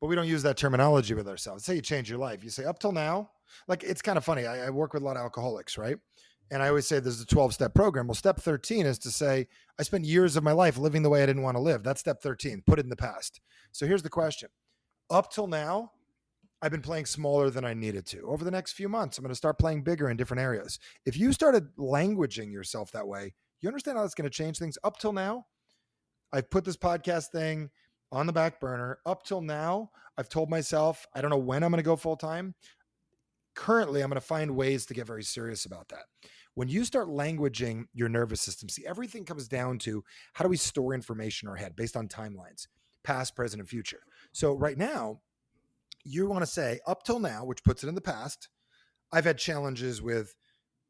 But we don't use that terminology with ourselves. Say you change your life. You say up till now, like it's kind of funny. I work with a lot of alcoholics, right? And I always say there's a 12-step program. Well, step 13 is to say, I spent years of my life living the way I didn't want to live. That's step 13. Put it in the past. So here's the question. Up till now, I've been playing smaller than I needed to. Over the next few months, I'm going to start playing bigger in different areas. If you started languaging yourself that way, you understand how that's going to change things. Up till now, I've put this podcast thing on the back burner. Up till now, I've told myself, I don't know when I'm going to go full time. Currently, I'm going to find ways to get very serious about that. When you start languaging your nervous system, see, everything comes down to how do we store information in our head based on timelines, past, present, and future. So right now, you want to say up till now, which puts it in the past, I've had challenges with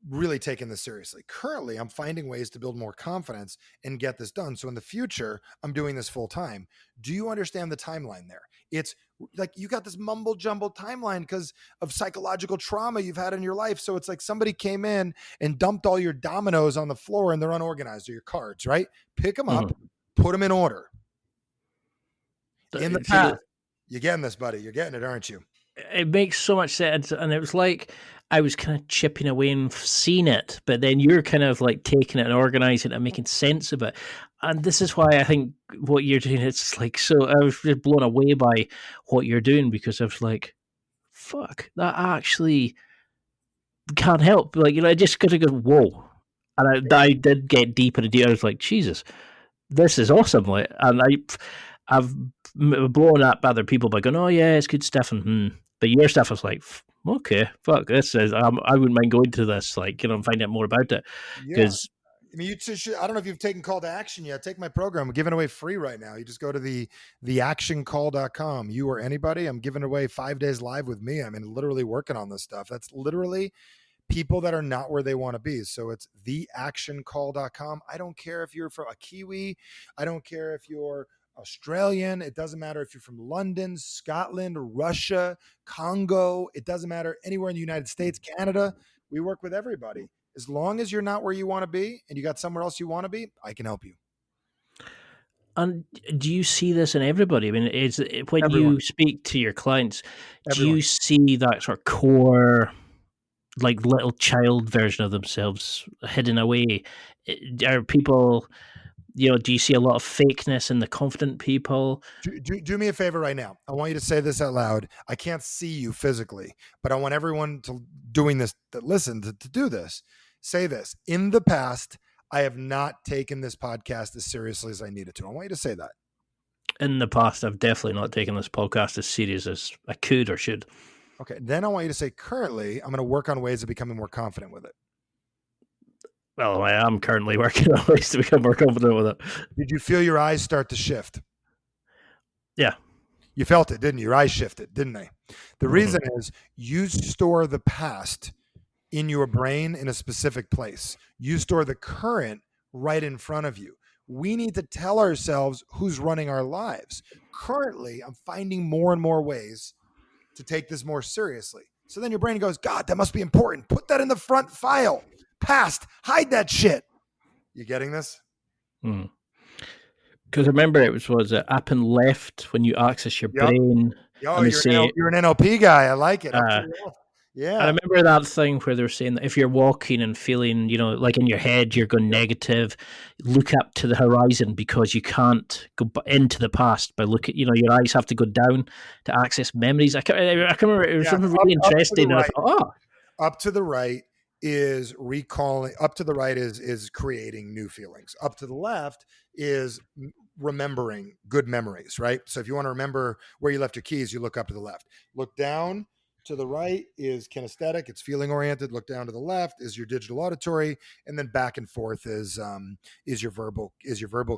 really taking this seriously. Currently, I'm finding ways to build more confidence and get this done. So in the future, I'm doing this full time. Do you understand the timeline there? It's like you got this mumble jumble timeline because of psychological trauma you've had in your life. So it's like somebody came in and dumped all your dominoes on the floor and they're unorganized, or your cards, right? Pick them up, put them in order. In the past, you're getting this, buddy. You're getting it, aren't you? It makes so much sense, and it was like I was kind of chipping away and seeing it, but then you're kind of like taking it and organizing it and making sense of it. And this is why I think what you're doing, it's like, so I was just blown away by what you're doing, because I was like, fuck, that actually can't help. Like, I just got to go, whoa. And I did get deeper and deeper. I was like, Jesus, this is awesome. Like, and I've blown up other people by going, oh yeah, it's good stuff, and but your stuff was like, okay, fuck, this is I wouldn't mind going to this, like, and find out more about it, because I mean, I don't know if you've taken call to action yet. Take my program. I'm giving away free right now. You just go to theactioncall.com. You or anybody, I'm giving away 5 days live with me. I mean, literally working on this stuff. That's literally people that are not where they want to be. So it's theactioncall.com. I don't care if you're from a Kiwi. I don't care if you're Australian. It doesn't matter if you're from London, Scotland, Russia, Congo. It doesn't matter anywhere in the United States, Canada. We work with everybody. As long as you're not where you want to be and you got somewhere else you want to be, I can help you. And do you see this in everybody? I mean, when you speak to your clients, do you see that sort of core, like, little child version of themselves hidden away? Are people, do you see a lot of fakeness in the confident people? Do me a favor right now. I want you to say this out loud. I can't see you physically, but I want everyone that listen to do this. Say this. In the past, I have not taken this podcast as seriously as I needed to. I want you to say that. In the past, I've definitely not taken this podcast as serious as I could or should. Okay. Then I want you to say, currently, I'm going to work on ways of becoming more confident with it. Well, I am currently working on ways to become more confident with it. Did you feel your eyes start to shift? Yeah. You felt it, didn't you? Your eyes shifted, didn't they? The reason is you store the past in your brain in a specific place. You store the current right in front of you. We need to tell ourselves who's running our lives. Currently, I'm finding more and more ways to take this more seriously. So then your brain goes, God, that must be important. Put that in the front file. Past, hide that shit. You getting this? Because remember, it was up and left when you access your brain. Oh, you're an NLP guy. I like it. Yeah. I remember that thing where they were saying that if you're walking and feeling, like in your head, you're going negative, look up to the horizon, because you can't go into the past by looking, your eyes have to go down to access memories. I can't remember. It was something really interesting. And I thought, up to the right is recalling. Up to the right is creating new feelings. Up to the left is remembering good memories, right? So if you want to remember where you left your keys, you look up to the left. Look down to the right is kinesthetic. It's feeling oriented. Look down to the left is your digital auditory, and then back and forth is your verbal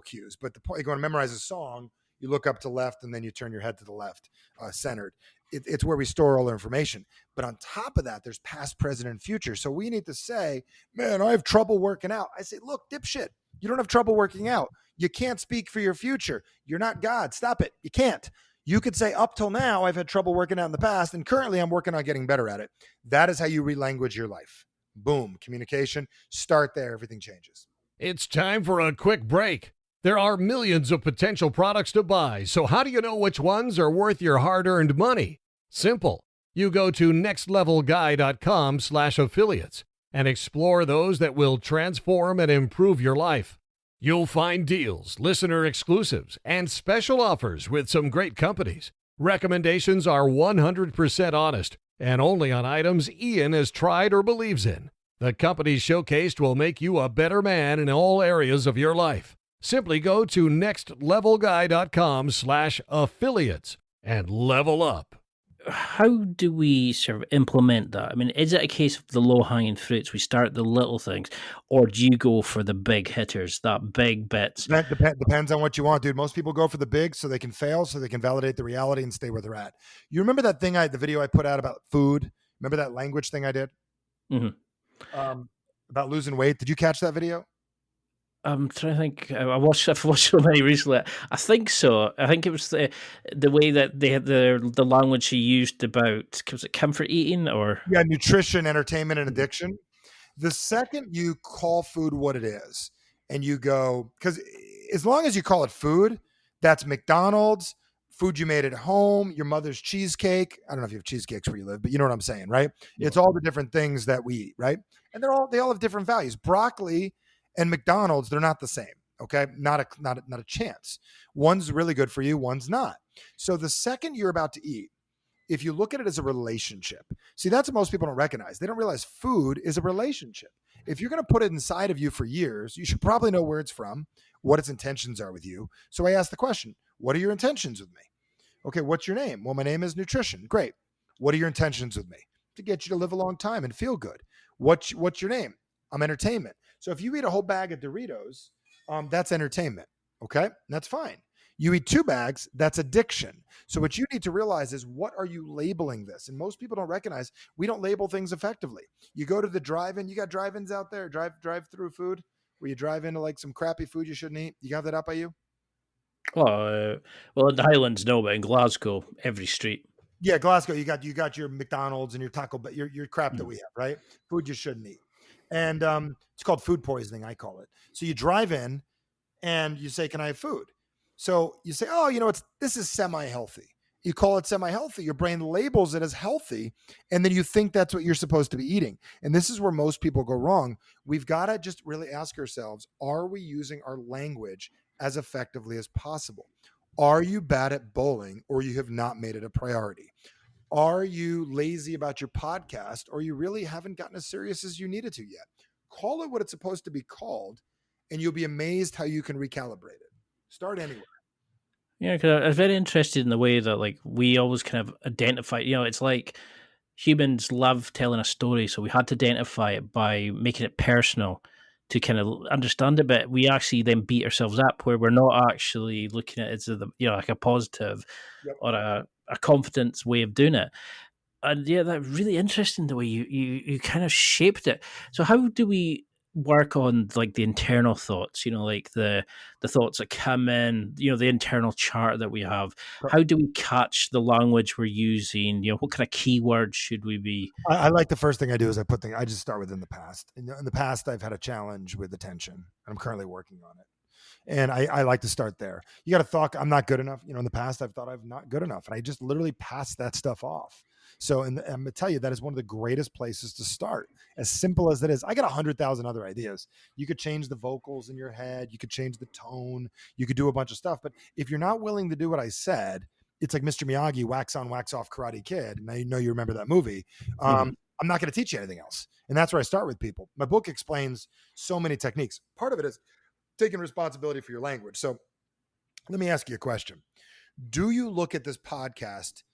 cues. But the point, you want to memorize a song, you look up to left, and then you turn your head to the left, centered. It's where we store all our information. But on top of that, there's past, present, and future. So we need to say, man, I have trouble working out. I say, look, dipshit, you don't have trouble working out. You can't speak for your future. You're not God. Stop it. You can't. You could say, up till now, I've had trouble working out in the past, and currently I'm working on getting better at it. That is how you relanguage your life. Boom, communication. Start there. Everything changes. It's time for a quick break. There are millions of potential products to buy, so how do you know which ones are worth your hard-earned money? Simple. You go to nextlevelguy.com/affiliates and explore those that will transform and improve your life. You'll find deals, listener exclusives, and special offers with some great companies. Recommendations are 100% honest and only on items Ian has tried or believes in. The companies showcased will make you a better man in all areas of your life. Simply go to nextlevelguy.com/affiliates and level up. How do we sort of implement that? I mean, is it a case of the low-hanging fruits? We start the little things, or do you go for the big hitters, that big bits? That depends on what you want, dude. Most people go for the big so they can fail, so they can validate the reality and stay where they're at. You remember that thing the video I put out about food? Remember that language thing I did? About losing weight? Did you catch that video? I'm trying to think. I've watched so many recently. I think so. I think it was the way that they had the language she used about, was it comfort eating or nutrition, entertainment, and addiction. The second you call food what it is, and you go, because as long as you call it food, that's McDonald's, food you made at home, your mother's cheesecake. I don't know if you have cheesecakes where you live, but you know what I'm saying, right? Yeah. It's all the different things that we eat, right? And they all have different values. Broccoli and McDonald's, they're not the same. Okay. Not a chance. One's really good for you. One's not. So the second you're about to eat, if you look at it as a relationship, see, that's what most people don't recognize. They don't realize food is a relationship. If you're going to put it inside of you for years, you should probably know where it's from, what its intentions are with you. So I asked the question, what are your intentions with me? Okay. What's your name? Well, my name is Nutrition. Great. What are your intentions with me? To get you to live a long time and feel good. What's your name? I'm entertainment. So if you eat a whole bag of Doritos, that's entertainment. Okay. That's fine. You eat 2 bags, that's addiction. So what you need to realize is, what are you labeling this? And most people don't recognize we don't label things effectively. You go to the drive-in, you got drive-ins out there, drive-through food, where you drive into like some crappy food you shouldn't eat. You got that out by you? well, in the Highlands, no, but in Glasgow, every street. Yeah, Glasgow, you got your McDonald's and your Taco Bell, your crap that we have, right? Food you shouldn't eat. And it's called food poisoning, I call it. So you drive in and you say, can I have food? So you say, oh, this is semi-healthy. You call it semi-healthy. Your brain labels it as healthy, and then you think that's what you're supposed to be eating. And this is where most people go wrong. We've got to just really ask ourselves, are we using our language as effectively as possible? Are you bad at bowling, or you have not made it a priority? Are you lazy about your podcast, or you really haven't gotten as serious as you needed to yet? Call it what it's supposed to be called, and you'll be amazed how you can recalibrate it. Start anywhere. Yeah, because I was very interested in the way that, like, we always kind of identify, it's like humans love telling a story, so we had to identify it by making it personal to kind of understand it, but we actually then beat ourselves up where we're not actually looking at it as like a positive or a confidence way of doing it. And yeah, that's really interesting the way you kind of shaped it. So how do we work on like the internal thoughts, like the thoughts that come in, the internal chart that we have? How do we catch the language we're using? What kind of keywords should we be? I like, the first thing I do is I just start with in the past. In the past, I've had a challenge with attention. I'm currently working on it. And I like to start there. You got to thought, I'm not good enough. In the past, I've thought I'm not good enough. And I just literally pass that stuff off. So, and I'm going to tell you, that is one of the greatest places to start. As simple as that is, I got 100,000 other ideas. You could change the vocals in your head. You could change the tone. You could do a bunch of stuff. But if you're not willing to do what I said, it's like Mr. Miyagi, wax on, wax off Karate Kid. And I know you remember that movie. I'm not going to teach you anything else. And that's where I start with people. My book explains so many techniques. Part of it is taking responsibility for your language. So let me ask you a question. Do you look at this podcast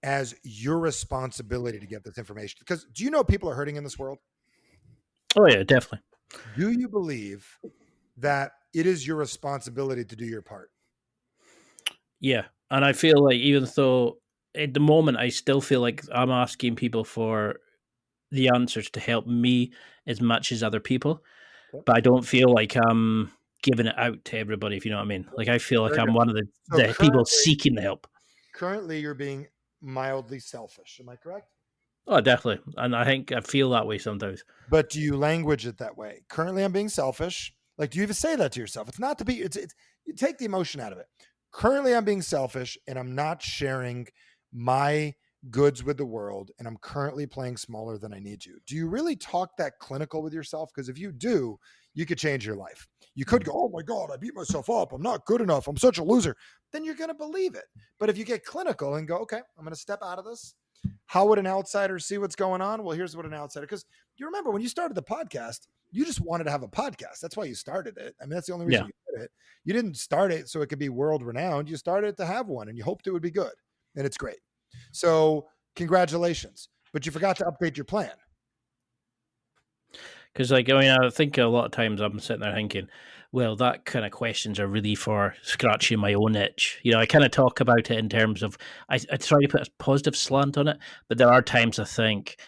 as your responsibility to get this information? Because do you know people are hurting in this world? Oh yeah, definitely. Do you believe that it is your responsibility to do your part? Yeah. And I feel like, even though at the moment I still feel like I'm asking people for the answers to help me as much as other people, but I don't feel like I'm giving it out to everybody, if you know what I mean. Like, I feel like I'm one of the people seeking the help. Currently, you're being mildly selfish. Am I correct? Oh, definitely. And I feel that way sometimes. But do you language it that way? Currently, I'm being selfish. Like, do you even say that to yourself? It's not to be, it's you take the emotion out of it. Currently, I'm being selfish and I'm not sharing my goods with the world. And I'm currently playing smaller than I need to. Do you really talk that clinical with yourself? Because if you do, you could change your life. You could go, oh my God, I beat myself up. I'm not good enough. I'm such a loser. Then you're going to believe it. But if you get clinical and go, okay, I'm going to step out of this. How would an outsider see what's going on? Well, here's what an outsider, because you remember when you started the podcast, you just wanted to have a podcast. That's why you started it. I mean, that's the only reason Yeah. you did it. You didn't start it so it could be world renowned. You started it to have one and you hoped it would be good. And it's great. So congratulations. But you forgot to update your plan. Because, like, I mean, I think a lot of times I'm sitting there thinking, well, that kind of questions are really for scratching my own itch. You know, I kind of talk about it in terms of, I try to put a positive slant on it, but there are times I think,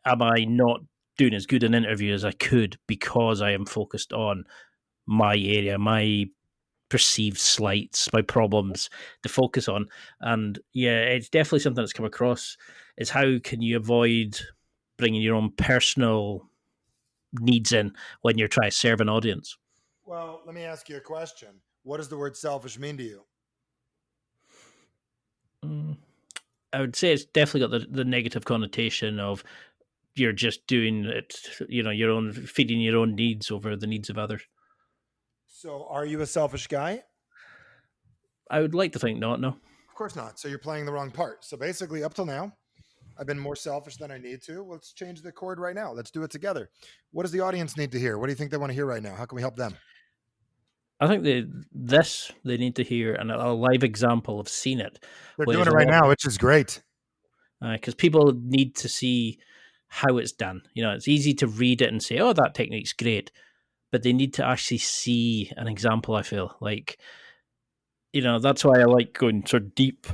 am I not doing as good an interview as I could because I am focused on my area, my perceived slights, my problems to focus on. And yeah, it's definitely something that's come across is how can you avoid bringing your own personal needs in when you're trying to serve an audience. Well, let me ask you a question. What does the word selfish mean to you? I would say it's definitely got the negative connotation of you're just doing it, you know, your own feeding your own needs over the needs of others. So are you a selfish guy? I would like to think not, no. Of course not. So you're playing the wrong part. So basically, up till now, I've been more selfish than I need to. Let's change the chord right now. Let's do it together. What does the audience need to hear? What do you think they want to hear right now? How can we help them? I think they need to hear a live example of seeing it. They're doing it right now, which is great. Because people need to see how it's done. You know, it's easy to read it and say, "Oh, that technique's great," but they need to actually see an example. I feel like, you know, that's why I like going sort of deep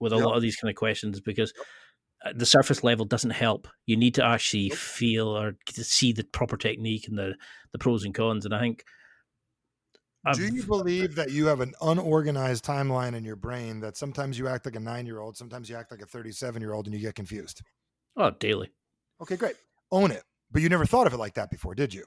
with a lot of these kind of questions, because the surface level doesn't help. You need to actually feel or see the proper technique and the pros and cons. And I think, do you believe that you have an unorganized timeline in your brain that sometimes you act like a 9-year-old, sometimes you act like a 37-year-old and you get confused? Oh, daily. Okay, great. Own it. But you never thought of it like that before, did you?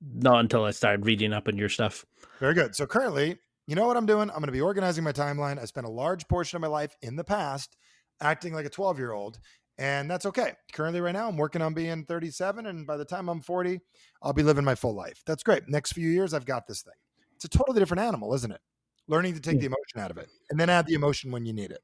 Not until I started reading up on your stuff. Very good. So currently, you know what I'm doing? I'm going to be organizing my timeline. I spent a large portion of my life in the past acting like a 12-year-old, and that's okay. Currently, right now, I'm working on being 37, and by the time I'm 40, I'll be living my full life. That's great. Next few years, I've got this thing. It's a totally different animal, isn't it? Learning to take the emotion out of it and then add the emotion when you need it.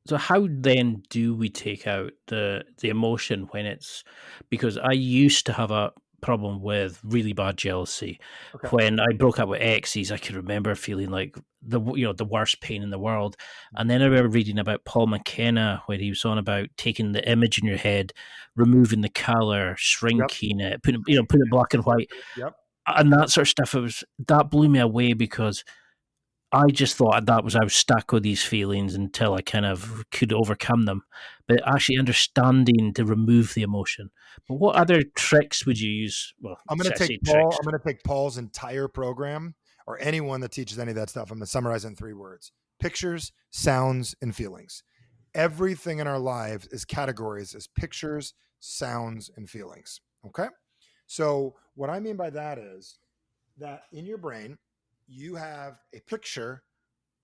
So how then do we take out the emotion when it's, because I used to have a problem with really bad jealousy. Okay. When I broke up with exes, I could remember feeling like the worst pain in the world. And then I remember reading about Paul McKenna where he was on about taking the image in your head, removing the color, shrinking it, putting it black and white. Yep. And that sort of stuff, that blew me away, because I just thought I was stuck with these feelings until I kind of could overcome them. But actually understanding to remove the emotion. But what other tricks would you use? Well, I'm going to take Paul's entire program, or anyone that teaches any of that stuff. I'm going to summarize in 3 words: pictures, sounds, and feelings. Everything in our lives is categories as pictures, sounds, and feelings. Okay. So what I mean by that is that in your brain, you have a picture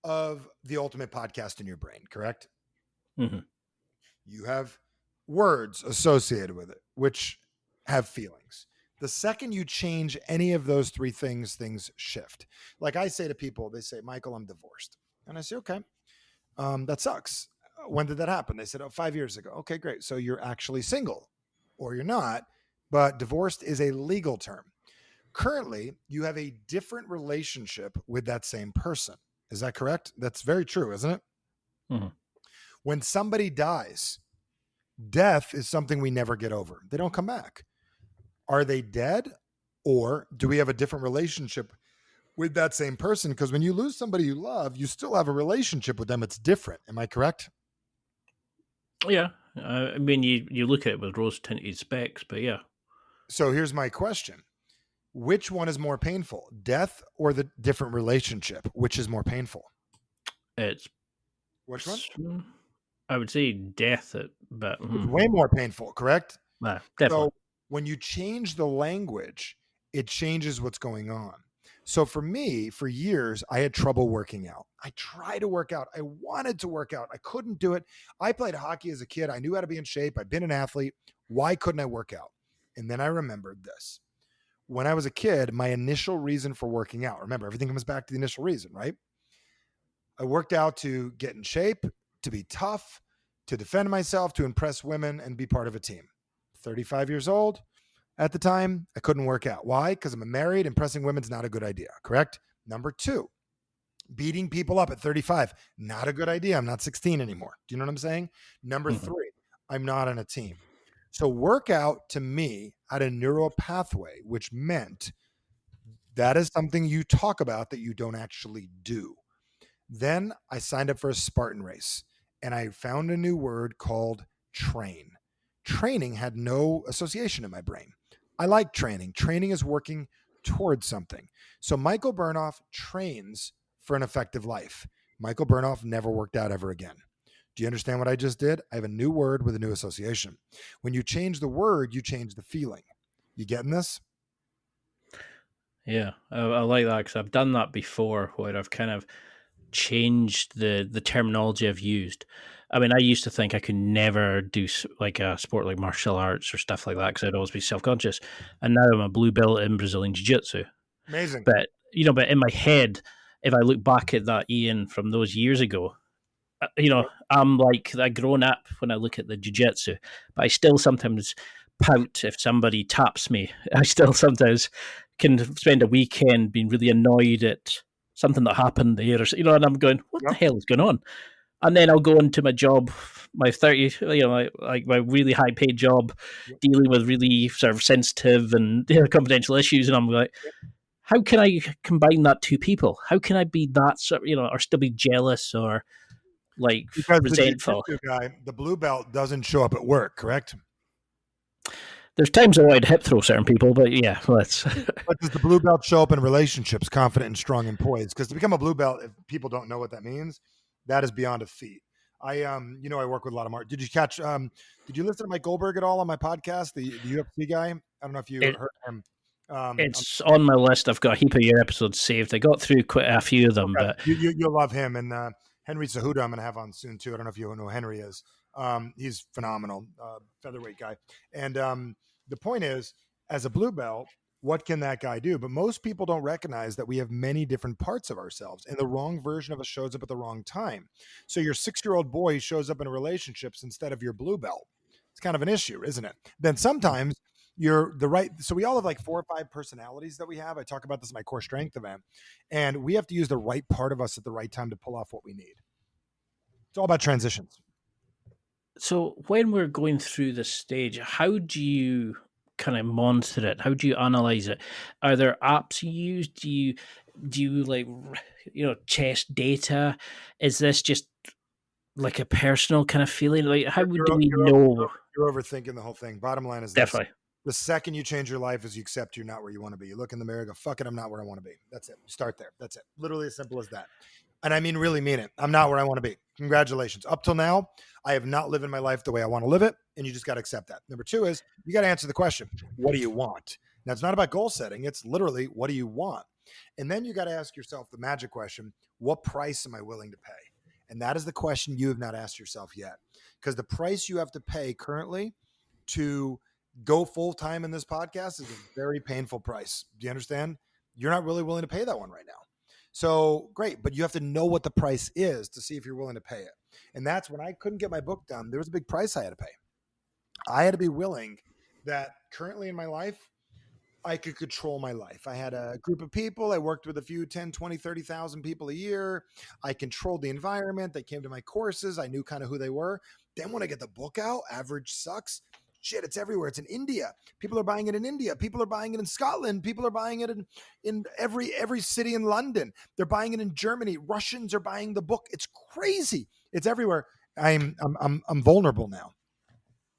of the ultimate podcast in your brain, correct? Mm-hmm. You have words associated with it, which have feelings. The second you change any of those 3 things, things shift. Like I say to people, they say, Michael, I'm divorced. And I say, okay, that sucks. When did that happen? They said, 5 years ago. Okay, great. So you're actually single, or you're not, but divorced is a legal term. Currently, you have a different relationship with that same person. Is that correct? That's very true, isn't it? Mm-hmm. When somebody dies, death is something we never get over. They don't come back. Are they dead, or do we have a different relationship with that same person? Because when you lose somebody you love, you still have a relationship with them. It's different. Am I correct? Yeah. I mean, you look at it with rose-tinted specs, but yeah. So here's my question. Which one is more painful, death or the different relationship? Which is more painful? It's which one? I would say death, but It's way more painful, correct? definitely. So when you change the language, it changes what's going on. So for me, for years, I had trouble working out. I tried to work out. I wanted to work out. I couldn't do it. I played hockey as a kid. I knew how to be in shape. I've been an athlete. Why couldn't I work out? And then I remembered this. When I was a kid, my initial reason for working out, remember, everything comes back to the initial reason, right? I worked out to get in shape, to be tough, to defend myself, to impress women, and be part of a team. 35 years old. At the time, I couldn't work out. Why? Because I'm married. Impressing women's not a good idea, correct? Number two, beating people up at 35, not a good idea. I'm not 16 anymore. Do you know what I'm saying? Number three, I'm not on a team. So workout to me had a neural pathway, which meant that is something you talk about that you don't actually do. Then I signed up for a Spartan race and I found a new word called train. Training had no association in my brain. I like training. Training is working towards something. So Michael Bernoff trains for an effective life. Michael Bernoff never worked out ever again. Do you understand what I just did? I have a new word with a new association. When you change the word, you change the feeling. You getting this? Yeah, I like that because I've done that before where I've kind of changed the terminology I've used. I mean, I used to think I could never do like a sport like martial arts or stuff like that because I'd always be self-conscious. And now I'm a blue belt in Brazilian Jiu-Jitsu. Amazing. But, but in my head, if I look back at that Ian from those years ago, I'm like a grown up when I look at the jiu-jitsu, but I still sometimes pout if somebody taps me. I still sometimes can spend a weekend being really annoyed at something that happened there, and I'm going, what the hell is going on? And then I'll go into my job, my 30, my really high paid job, dealing with really sort of sensitive and confidential issues, and I'm like, how can I combine that two people? How can I be that sort, or still be jealous or like because resentful? The guy, the blue belt doesn't show up at work, correct? There's times I would hip throw certain people, but yeah, let's. But does the blue belt show up in relationships, confident and strong and poised? Because to become a blue belt, if people don't know what that means, that is beyond a feat. I work with a lot of Did you catch? Did you listen to Mike Goldberg at all on my podcast, the UFC guy? I don't know if you heard him. It's on my list. I've got a heap of your episodes saved. I got through quite a few of them, but you'll love him. And Henry Cejudo, I'm going to have on soon too. I don't know if you know who Henry is. He's phenomenal, featherweight guy. And the point is, as a blue belt, what can that guy do? But most people don't recognize that we have many different parts of ourselves, and the wrong version of us shows up at the wrong time. So your 6-year-old boy shows up in relationships instead of your blue belt. It's kind of an issue, isn't it? Then sometimes you're the right. So we all have like 4 or 5 personalities that we have. I talk about this in my core strength event, and we have to use the right part of us at the right time to pull off what we need. It's all about transitions. So when we're going through this stage, how do you kind of monitor it? How do you analyze it? Are there apps you use? Do you like, chest data? Is this just like a personal kind of feeling? Like, how do we know? You're overthinking the whole thing. Bottom line is definitely this. The second you change your life is you accept you're not where you want to be. You look in the mirror, go, fuck it, I'm not where I want to be. That's it. Start there. That's it. Literally as simple as that. And I mean, really mean it. I'm not where I want to be. Congratulations. Up till now, I have not lived my life the way I want to live it. And you just got to accept that. Number 2 is you got to answer the question, what do you want? Now, it's not about goal setting. It's literally, what do you want? And then you got to ask yourself the magic question, what price am I willing to pay? And that is the question you have not asked yourself yet. Because the price you have to pay currently to go full time in this podcast is a very painful price. Do you understand? You're not really willing to pay that one right now. So great, but you have to know what the price is to see if you're willing to pay it. And that's when I couldn't get my book done. There was a big price I had to pay. I had to be willing that currently in my life, I could control my life. I had a group of people. I worked with a few 10, 20, 30,000 people a year. I controlled the environment. They came to my courses. I knew kind of who they were. Then when I get the book out, average sucks. Shit, it's everywhere. It's in India. People are buying it in India. People are buying it in Scotland. People are buying it in every city in London. They're buying it in Germany. Russians are buying the book. It's crazy. It's everywhere. I'm vulnerable now.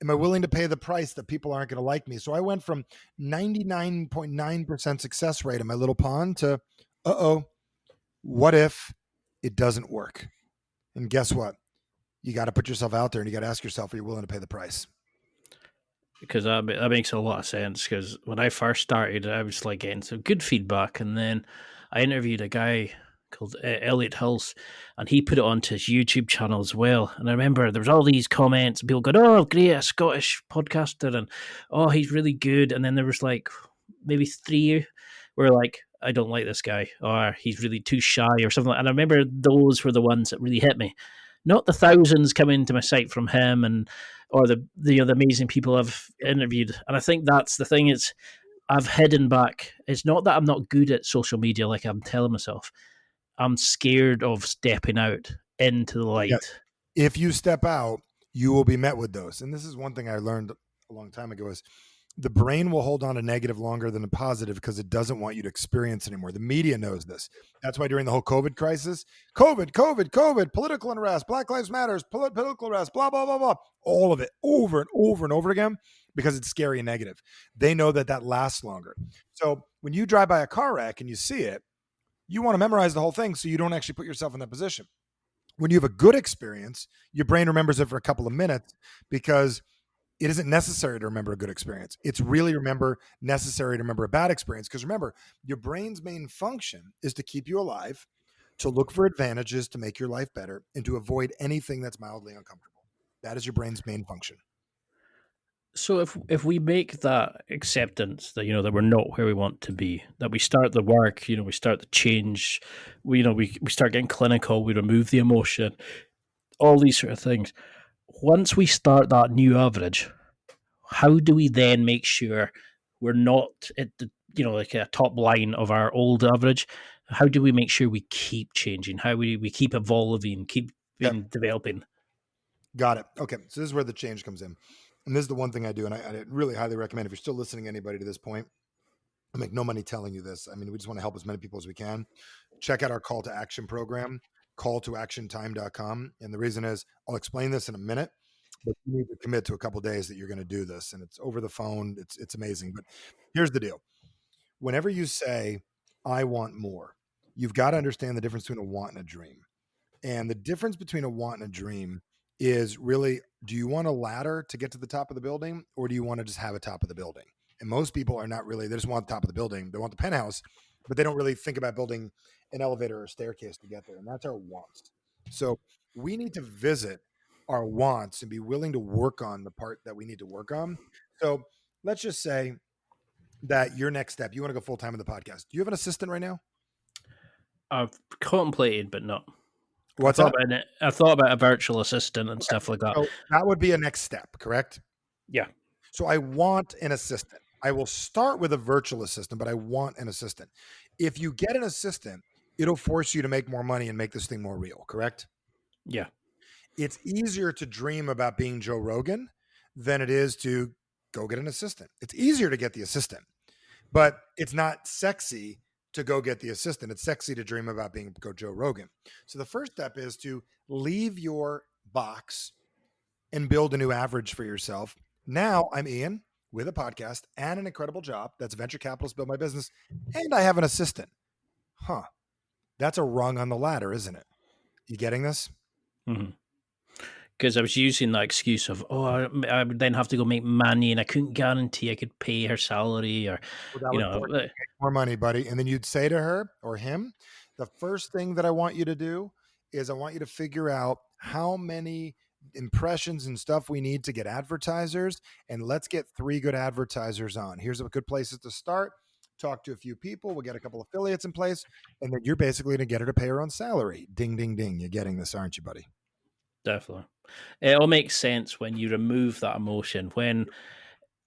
Am I willing to pay the price that people aren't going to like me? So I went from 99.9% success rate in my little pond to, what if it doesn't work? And guess what? you got to put yourself out there and you got to ask yourself, are you willing to pay the price? Because that makes a lot of sense. Because when I first started, I was like getting some good feedback, and then I interviewed a guy called Elliot Hills, and he put it onto his YouTube channel as well. And I remember there was all these comments, and people going, "Oh, great, a Scottish podcaster," and "Oh, he's really good." And then there was like maybe three were like, "I don't like this guy," or "He's really too shy," or something. And I remember those were the ones that really hit me, not the thousands coming to my site from him and or the amazing people I've interviewed. And I think that's the thing. Is I've hidden back. It's not that I'm not good at social media, like I'm telling myself. I'm scared of stepping out into the light. Yeah. If you step out, you will be met with those. And this is one thing I learned a long time ago is the brain will hold on to negative longer than a positive because it doesn't want you to experience anymore. The media knows this. That's why during the whole COVID crisis, COVID, political unrest, Black Lives Matters, political unrest, blah, blah, blah, blah, all of it over and over and over again because it's scary and negative. They know that that lasts longer. So when you drive by a car wreck and you see it, you want to memorize the whole thing so you don't actually put yourself in that position. When you have a good experience, your brain remembers it for a couple of minutes because it isn't necessary to remember a good experience. It's really necessary to remember a bad experience. Because remember, your brain's main function is to keep you alive, to look for advantages, to make your life better, and to avoid anything that's mildly uncomfortable. That is your brain's main function. So if we make that acceptance that that we're not where we want to be, that we start the work, we start the change, we start getting clinical, we remove the emotion, all these sort of things. Once we start that new average, how do we then make sure we're not at the like a top line of our old average? How do we make sure we keep changing? How we keep evolving, keep developing? Got it. Okay, so this is where the change comes in. And this is the one thing I do, and I really highly recommend if you're still listening to anybody to this point, I make no money telling you this. I mean, we just want to help as many people as we can. Check out our call to action program, calltoactiontime.com. And the reason is I'll explain this in a minute, but you need to commit to a couple of days that you're going to do this. And it's over the phone. It's amazing. But here's the deal. Whenever you say, I want more, you've got to understand the difference between a want and a dream. And the difference between a want and a dream is really, do you want a ladder to get to the top of the building, or do you want to just have a top of the building? And most people are not really, they just want the top of the building. They want the penthouse, but they don't really think about building an elevator or a staircase to get there. And that's our wants. So we need to visit our wants and be willing to work on the part that we need to work on. So let's just say that your next step, you want to go full time in the podcast. Do you have an assistant right now? I've contemplated, but not. What's that? I thought about a virtual assistant and stuff like that. So that would be a next step, correct? Yeah. So I want an assistant. I will start with a virtual assistant, but I want an assistant. If you get an assistant, it'll force you to make more money and make this thing more real, correct? Yeah. It's easier to dream about being Joe Rogan than it is to go get an assistant. It's easier to get the assistant, but it's not sexy to go get the assistant. It's sexy to dream about being Joe Rogan. So the first step is to leave your box and build a new average for yourself. Now I'm Ian with a podcast and an incredible job. That's venture capitalist, build my business. And I have an assistant. Huh. That's a rung on the ladder, isn't it? You getting this? Mm-hmm. Because I was using that excuse of, I would then have to go make money, and I couldn't guarantee I could pay her salary, or more money, buddy. And then you'd say to her or him, the first thing that I want you to do is I want you to figure out how many impressions and stuff we need to get advertisers, and let's get 3 good advertisers on. Here's a good places to start. Talk to a few people. We'll get a couple affiliates in place, and then you're basically going to get her to pay her own salary. Ding, ding, ding. You're getting this, aren't you, buddy? Definitely. It all makes sense when you remove that emotion. And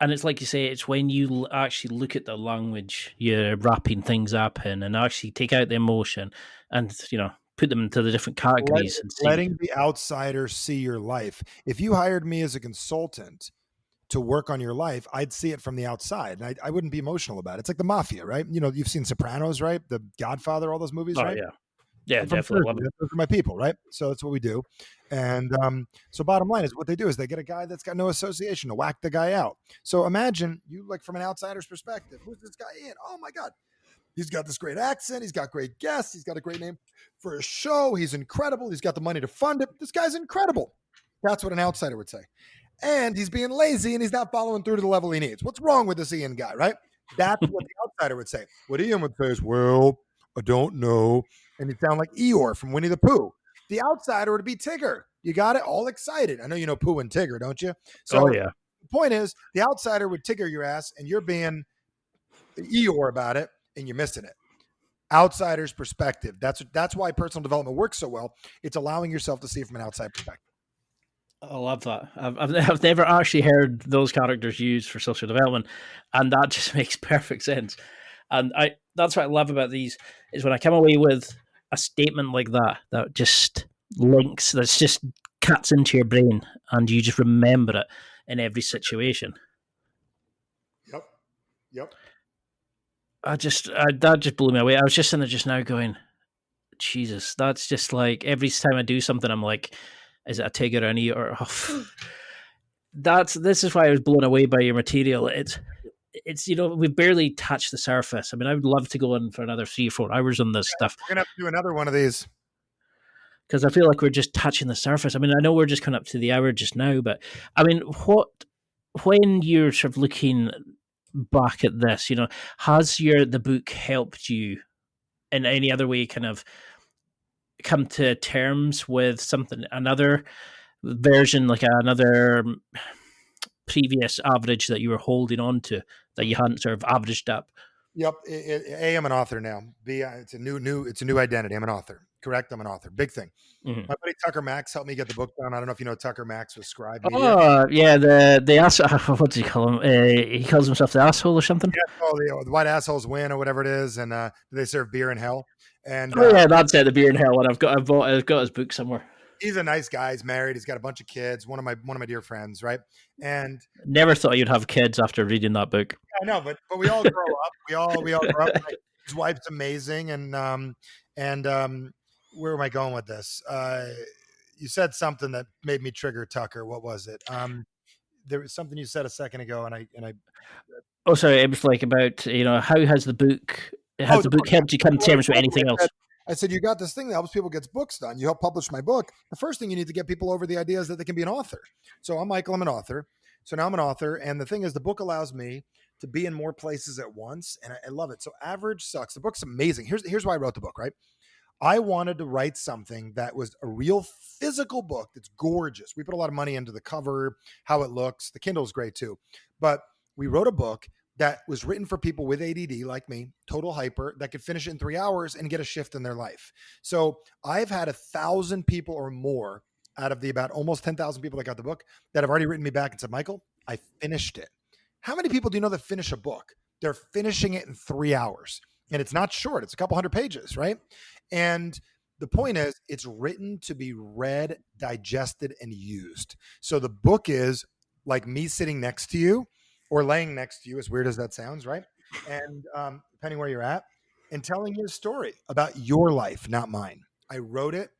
it's like you say, it's when you actually look at the language you're wrapping things up in, and actually take out the emotion and, put them into the different categories. Letting the outsider see your life. If you hired me as a consultant to work on your life, I'd see it from the outside, and I wouldn't be emotional about it. It's like the mafia, right? You've seen Sopranos, right? The Godfather, all those movies, right? Yeah. Yeah, definitely. Those are my people, right? So that's what we do. And so bottom line is what they do is they get a guy that's got no association to whack the guy out. So imagine you, like, from an outsider's perspective, who's this guy in? Oh my God. He's got this great accent. He's got great guests. He's got a great name for a show. He's incredible. He's got the money to fund it. This guy's incredible. That's what an outsider would say. And he's being lazy and he's not following through to the level he needs. What's wrong with this Ian guy, right? That's what the outsider would say. What Ian would say is, well, I don't know. And you sound like Eeyore from Winnie the Pooh. The outsider would be Tigger. You got it? All excited. I know you know Pooh and Tigger, don't you? So the point is, the outsider would Tigger your ass and you're being Eeyore about it and you're missing it. Outsider's perspective. That's why personal development works so well. It's allowing yourself to see it from an outside perspective. I love that. I've never actually heard those characters used for social development, and that just makes perfect sense. And that's what I love about these is when I come away with a statement like that just links, that's just cuts into your brain, and you just remember it in every situation. Yep. That just blew me away. I was just in there just now going, Jesus, that's just like every time I do something, I'm like, is it a Tigger or an E or this is why I was blown away by your material. It's we've barely touched the surface. I mean, I would love to go in for another 3 or 4 hours on this stuff. We're gonna have to do another one of these because I feel like we're just touching the surface. I mean, I know we're just coming up to the hour just now, but I mean, when you're sort of looking back at this, has the book helped you in any other way kind of come to terms with something, another version, like another previous average that you were holding on to that you hadn't sort of averaged up? Yep. I'm an author now. B, it's a new identity. I'm an author. Correct. I'm an author. Big thing. Mm-hmm. My buddy Tucker Max helped me get the book done. I don't know if you know Tucker Max with Scribe Media. Oh yeah, the asshole. What do you call him? He calls himself the asshole or something. Yeah, the white assholes win or whatever it is, and they serve beer in hell. And yeah, that's it. The beer in hell. And I've got his book somewhere. He's a nice guy. He's married. He's got a bunch of kids. One of my dear friends, right? And never thought you'd have kids after reading that book. I know, but we all grow up. We all grow up. Like, his wife's amazing, and where am I going with this? You said something that made me trigger Tucker. What was it? There was something you said a second ago, and I. Oh, sorry. It was like about how has the book the book helped you come to terms with anything else? I said, you got this thing that helps people get books done. You help publish my book. The first thing you need to get people over the idea is that they can be an author. So I'm Michael. I'm an author. So now I'm an author. And the thing is, the book allows me to be in more places at once. And I love it. So Average Sucks. The book's amazing. Here's why I wrote the book, right? I wanted to write something that was a real physical book that's gorgeous. We put a lot of money into the cover, how it looks. The Kindle's great too. But we wrote a book that was written for people with ADD like me, total hyper, that could finish it in 3 hours and get a shift in their life. So I've had 1,000 people or more out of the about almost 10,000 people that got the book that have already written me back and said, Michael, I finished it. How many people do you know that finish a book? They're finishing it in 3 hours. And it's not short. It's a couple hundred pages, right? And the point is, it's written to be read, digested, and used. So the book is like me sitting next to you or laying next to you, as weird as that sounds, right? And depending where you're at, and telling you a story about your life, not mine. I wrote it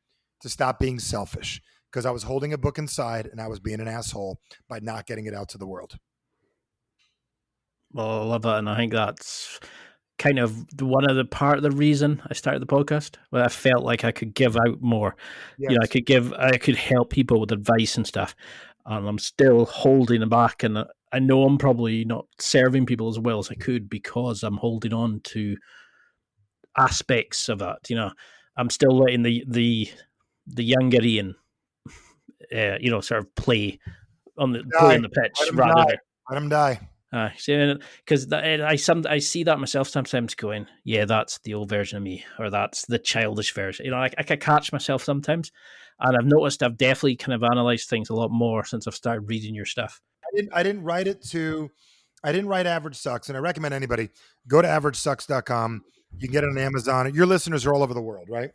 to stop being selfish because I was holding a book inside and I was being an asshole by not getting it out to the world. Well, I love that. And I think that's kind of one of the reason I started the podcast, where I felt like I could give out more. Yes. I could help people with advice and stuff. And I'm still holding it back. And I know I'm probably not serving people as well as I could because I'm holding on to aspects of that. I'm still letting the younger Ian, sort of play on the pitch rather than let him die. Because I see that myself sometimes going, yeah, that's the old version of me, or that's the childish version. I can catch myself sometimes, and I've noticed I've definitely kind of analyzed things a lot more since I've started reading your stuff. I didn't write Average Sucks, and I recommend anybody go to averagesucks.com. You can get it on Amazon. Your listeners are all over the world, right?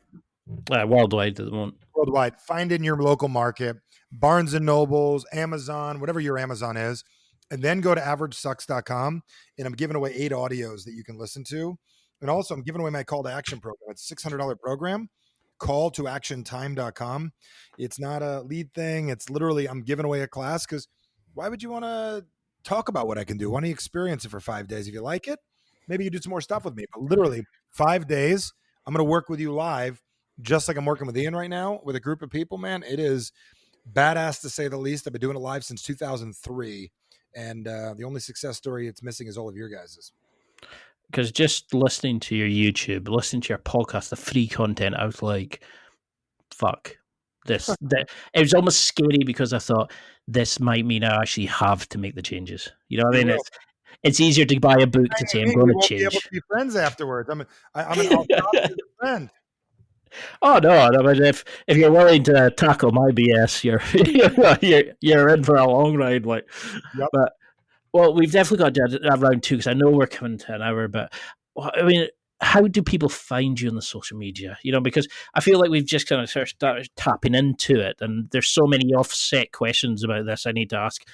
Worldwide at the moment. Worldwide. Find it in your local market, Barnes and Nobles, Amazon, whatever your Amazon is. And then go to averagesucks.com, and I'm giving away 8 audios that you can listen to. And also I'm giving away my call to action program. It's a $600 program, calltoactiontime.com. It's not a lead thing. It's literally, I'm giving away a class because why would you want to talk about what I can do? Why don't you experience it for 5 days? If you like it, maybe you do some more stuff with me. But literally 5 days, I'm going to work with you live, just like I'm working with Ian right now with a group of people, man. It is badass to say the least. I've been doing it live since 2003. And the only success story it's missing is all of your guys's. Because just listening to your YouTube, listening to your podcast, the free content, I was like, fuck. It was almost scary because I thought this might mean I actually have to make the changes. You know what I mean? It's easier to buy a book to say I'm going to change. We won't be able to be friends afterwards. I'm an friend. Oh no! I mean, if you're willing to tackle my BS, you're in for a long ride. Like, yep. But well, we've definitely got to round two because I know we're coming to an hour. But I mean, how do people find you on the social media? You know, because I feel like we've just kind of started tapping into it, and there's so many offset questions about this I need to ask.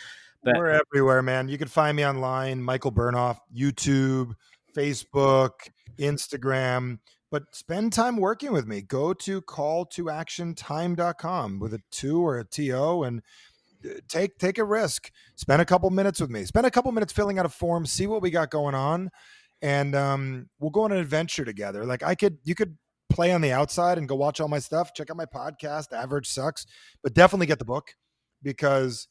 But we're everywhere, man. You can find me online, Michael Bernoff, YouTube, Facebook, Instagram. But spend time working with me. Go to calltoactiontime.com with a 2 or a TO and take a risk. Spend a couple minutes with me. Spend a couple minutes filling out a form, see what we got going on, and we'll go on an adventure together. Like you could play on the outside and go watch all my stuff. Check out my podcast, Average Sucks, but definitely get the book, because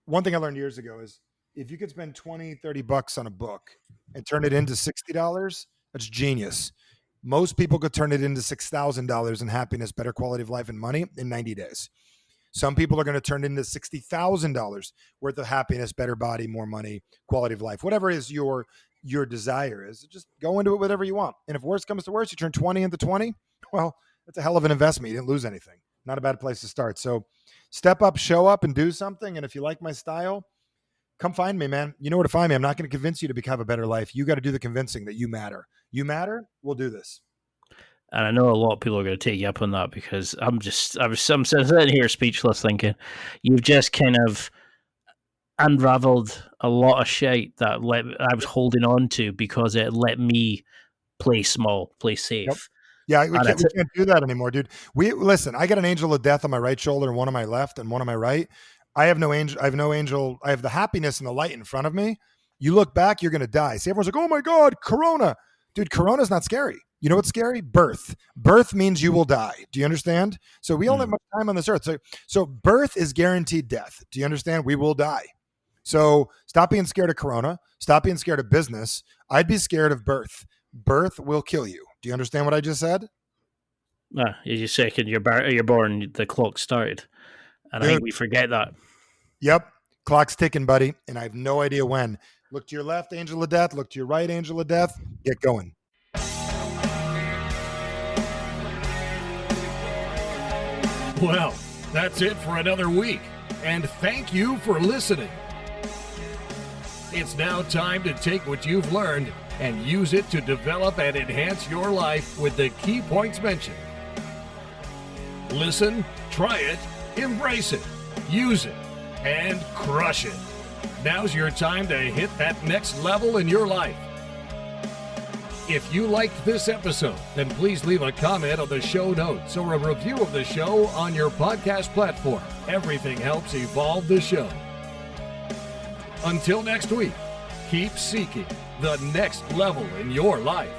one thing I learned years ago is if you could spend $20-$30 on a book and turn it into $60, that's genius. Most people could turn it into $6,000 in happiness, better quality of life, and money in 90 days. Some people are going to turn it into $60,000 worth of happiness, better body, more money, quality of life. Whatever is your desire is, just go into it whatever you want. And if worse comes to worse, you turn 20 into 20, well, that's a hell of an investment. You didn't lose anything. Not a bad place to start. So step up, show up, and do something. And if you like my style, come find me, man. You know where to find me. I'm not going to convince you to become a better life. You got to do the convincing that you matter. You matter. We'll do this. And I know a lot of people are going to take you up on that, because I'm sitting here speechless thinking you've just kind of unraveled a lot of shit that I was holding on to because it let me play small, play safe. Yep. Yeah, we can't do that anymore, dude. Listen, I got an angel of death on my right shoulder and one on my left and one on my right. I have no angel. I have the happiness and the light in front of me. You look back, you're going to die. See, everyone's like, oh my God, Corona. Dude, Corona's not scary. You know what's scary? Birth. Birth means you will die. Do you understand? So we only have much time on this earth. So birth is guaranteed death. Do you understand? We will die. So stop being scared of Corona. Stop being scared of business. I'd be scared of birth. Birth will kill you. Do you understand what I just said? You second you're born, the clock started. And dude, I think we forget that. Yep. Clock's ticking, buddy. And I have no idea when. Look to your left, angel of death. Look to your right, angel of death. Get going. Well, that's it for another week. And thank you for listening. It's now time to take what you've learned and use it to develop and enhance your life with the key points mentioned. Listen, try it, embrace it, use it, and crush it. Now's your time to hit that next level in your life. If you liked this episode, then please leave a comment on the show notes or a review of the show on your podcast platform. Everything helps evolve the show. Until next week, keep seeking the next level in your life.